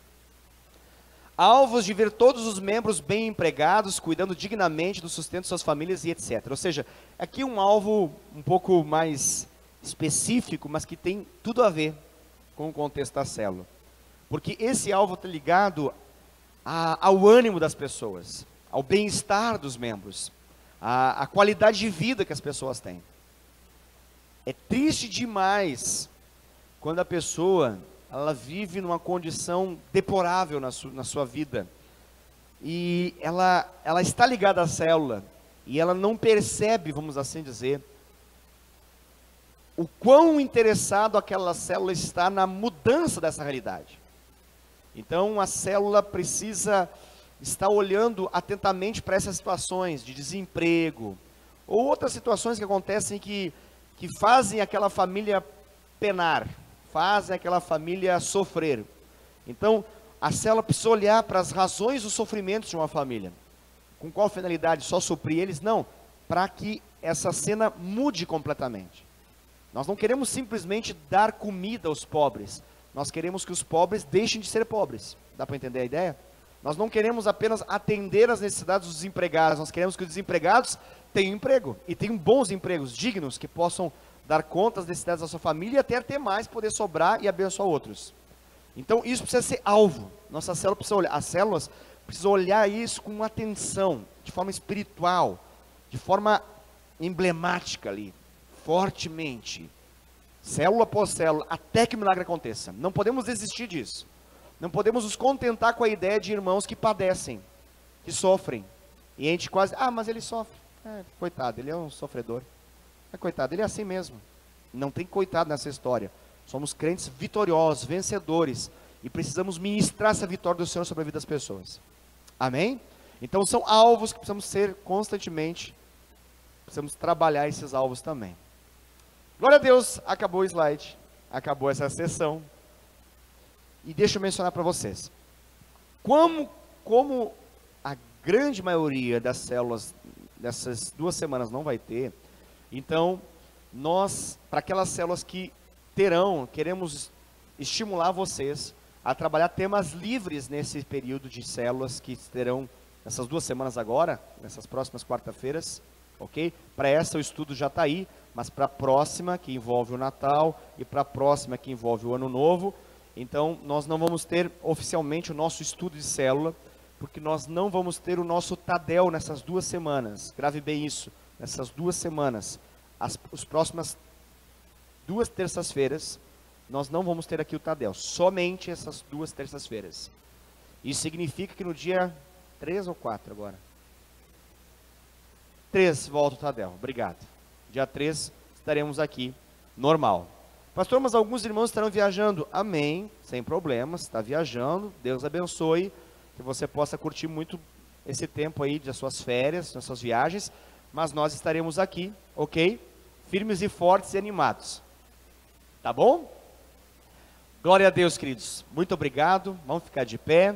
Alvos de ver todos os membros bem empregados, cuidando dignamente do sustento de suas famílias e etc. Ou seja, aqui um alvo um pouco mais específico, mas que tem tudo a ver com o contexto da célula. Porque esse alvo está ligado ao ânimo das pessoas, ao bem-estar dos membros, à qualidade de vida que as pessoas têm. É triste demais quando a pessoa ela vive numa condição deplorável na sua vida, e ela está ligada à célula, e ela não percebe, vamos assim dizer, o quão interessado aquela célula está na mudança dessa realidade. Então a célula precisa estar olhando atentamente para essas situações de desemprego, ou outras situações que acontecem que fazem aquela família penar, fazem aquela família sofrer. Então, a célula precisa olhar para as razões dos sofrimentos de uma família. Com qual finalidade? Só suprir eles? Não, para que essa cena mude completamente. Nós não queremos simplesmente dar comida aos pobres, nós queremos que os pobres deixem de ser pobres. Dá para entender a ideia? Nós não queremos apenas atender às necessidades dos desempregados, nós queremos que os desempregados tenham emprego, e tenham bons empregos, dignos, que possam dar conta das necessidades da sua família e até ter mais, poder sobrar e abençoar outros. Então isso precisa ser alvo. Nossa célula precisa olhar, as células precisam olhar isso com atenção, de forma espiritual, de forma emblemática ali, fortemente, célula após célula, até que o milagre aconteça. Não podemos desistir disso. Não podemos nos contentar com a ideia de irmãos que padecem, que sofrem. E a gente quase, mas ele sofre. Coitado, ele é um sofredor. Coitado, ele é assim mesmo. Não tem coitado nessa história. Somos crentes vitoriosos, vencedores, e precisamos ministrar essa vitória do Senhor sobre a vida das pessoas. Amém? Então são alvos que precisamos ser constantemente, precisamos trabalhar esses alvos também. Glória a Deus, acabou o slide, acabou essa sessão. E deixa eu mencionar para vocês. Como a grande maioria das células dessas 2 semanas não vai ter, então, nós, para aquelas células que queremos estimular vocês a trabalhar temas livres nesse período de células que terão essas 2 semanas agora, nessas próximas quarta-feiras, ok? Para essa o estudo já está aí, mas para a próxima, que envolve o Natal, e para a próxima, que envolve o Ano Novo, então nós não vamos ter oficialmente o nosso estudo de célula, porque nós não vamos ter o nosso Tadel nessas 2 semanas, grave bem isso. Nessas 2 semanas, as próximas 2 terças-feiras, nós não vamos ter aqui o Tadel, somente essas 2 terças-feiras. Isso significa que no dia 3 ou 4 agora? 3 volta o Tadel, obrigado. Dia 3 estaremos aqui, normal. Pastor, mas alguns irmãos estarão viajando. Amém, sem problemas, está viajando, Deus abençoe, que você possa curtir muito esse tempo aí das suas férias, das suas viagens. Mas nós estaremos aqui, ok? Firmes e fortes e animados. Tá bom? Glória a Deus, queridos. Muito obrigado. Vamos ficar de pé.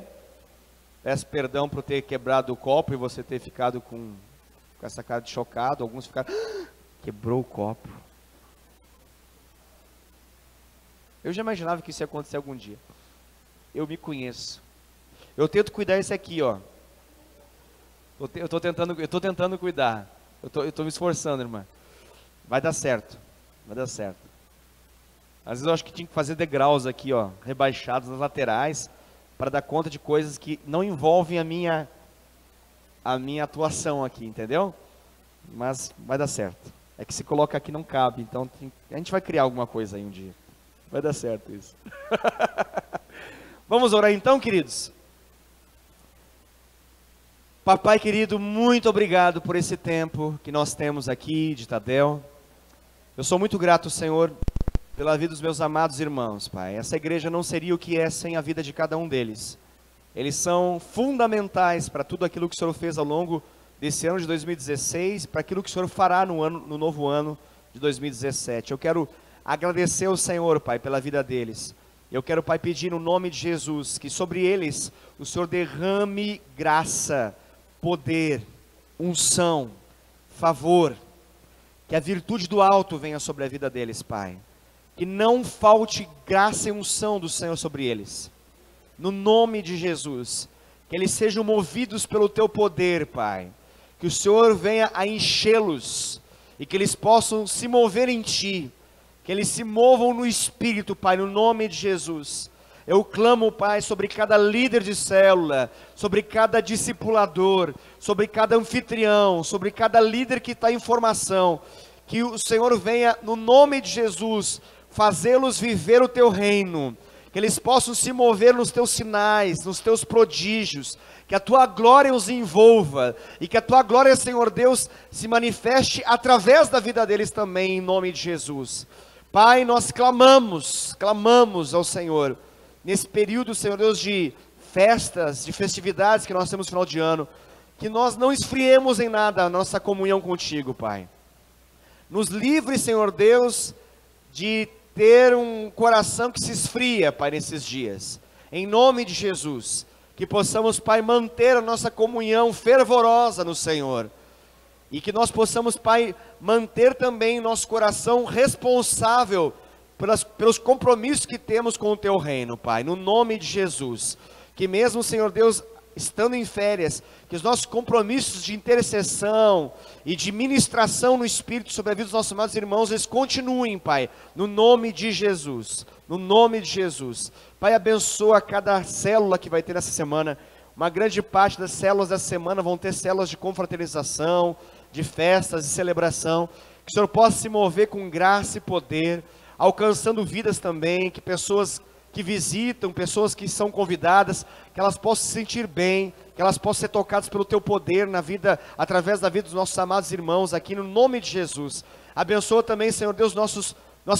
Peço perdão por ter quebrado o copo e você ter ficado com essa cara de chocado. Alguns ficaram, quebrou o copo. Eu já imaginava que isso ia acontecer algum dia. Eu me conheço. Eu tento cuidar esse aqui, ó. Eu estou tentando cuidar. Eu tô me esforçando, irmã. Vai dar certo. Vai dar certo. Às vezes eu acho que tinha que fazer degraus aqui, ó, rebaixados nas laterais, para dar conta de coisas que não envolvem a minha atuação aqui, entendeu? Mas vai dar certo. É que se coloca aqui não cabe, então a gente vai criar alguma coisa aí um dia. Vai dar certo isso. Vamos orar então, queridos? Papai querido, muito obrigado por esse tempo que nós temos aqui de Tadel. Eu sou muito grato, Senhor, pela vida dos meus amados irmãos, Pai. Essa igreja não seria o que é sem a vida de cada um deles. Eles são fundamentais para tudo aquilo que o Senhor fez ao longo desse ano de 2016, para aquilo que o Senhor fará no novo ano de 2017. Eu quero agradecer ao Senhor, Pai, pela vida deles. Eu quero, Pai, pedir no nome de Jesus, que sobre eles o Senhor derrame graça, poder, unção, favor, que a virtude do alto venha sobre a vida deles, Pai. Que não falte graça e unção do Senhor sobre eles. No nome de Jesus, que eles sejam movidos pelo Teu poder, Pai. Que o Senhor venha a enchê-los e que eles possam se mover em Ti. Que eles se movam no Espírito, Pai, no nome de Jesus. Eu clamo, Pai, sobre cada líder de célula, sobre cada discipulador, sobre cada anfitrião, sobre cada líder que está em formação. Que o Senhor venha, no nome de Jesus, fazê-los viver o Teu reino. Que eles possam se mover nos Teus sinais, nos Teus prodígios. Que a Tua glória os envolva. E que a Tua glória, Senhor Deus, se manifeste através da vida deles também, em nome de Jesus. Pai, nós clamamos ao Senhor, nesse período, Senhor Deus, de festas, de festividades que nós temos no final de ano, que nós não esfriemos em nada a nossa comunhão contigo, Pai. Nos livre, Senhor Deus, de ter um coração que se esfria, Pai, nesses dias. Em nome de Jesus, que possamos, Pai, manter a nossa comunhão fervorosa no Senhor. E que nós possamos, Pai, manter também nosso coração responsável pelos compromissos que temos com o Teu reino, Pai, no nome de Jesus. Que mesmo, Senhor Deus, estando em férias, que os nossos compromissos de intercessão e de ministração no Espírito sobre a vida dos nossos amados irmãos, eles continuem, Pai, no nome de Jesus. No nome de Jesus. Pai, abençoa cada célula que vai ter essa semana. Uma grande parte das células dessa semana vão ter células de confraternização, de festas, de celebração, que o Senhor possa se mover com graça e poder, alcançando vidas também, que pessoas que visitam, pessoas que são convidadas, que elas possam se sentir bem, que elas possam ser tocadas pelo Teu poder na vida, através da vida dos nossos amados irmãos aqui, no nome de Jesus. Abençoa também, Senhor Deus, nossas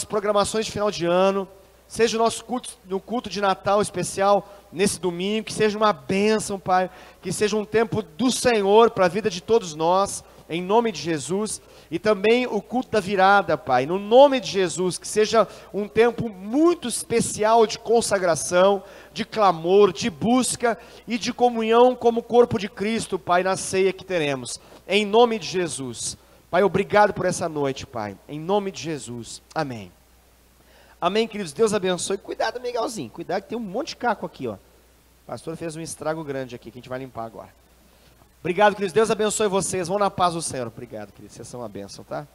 programações de final de ano, seja o nosso culto de Natal especial nesse domingo, que seja uma bênção, Pai, que seja um tempo do Senhor para a vida de todos nós, em nome de Jesus, e também o culto da virada, Pai, no nome de Jesus, que seja um tempo muito especial de consagração, de clamor, de busca e de comunhão como corpo de Cristo, Pai, na ceia que teremos, em nome de Jesus. Pai, obrigado por essa noite, Pai, em nome de Jesus, amém. Amém, queridos, Deus abençoe. Cuidado, Miguelzinho, cuidado que tem um monte de caco aqui, ó. O pastor fez um estrago grande aqui, que a gente vai limpar agora. Obrigado, queridos, Deus abençoe vocês, vão na paz do Senhor. Obrigado, queridos, vocês são uma bênção, tá?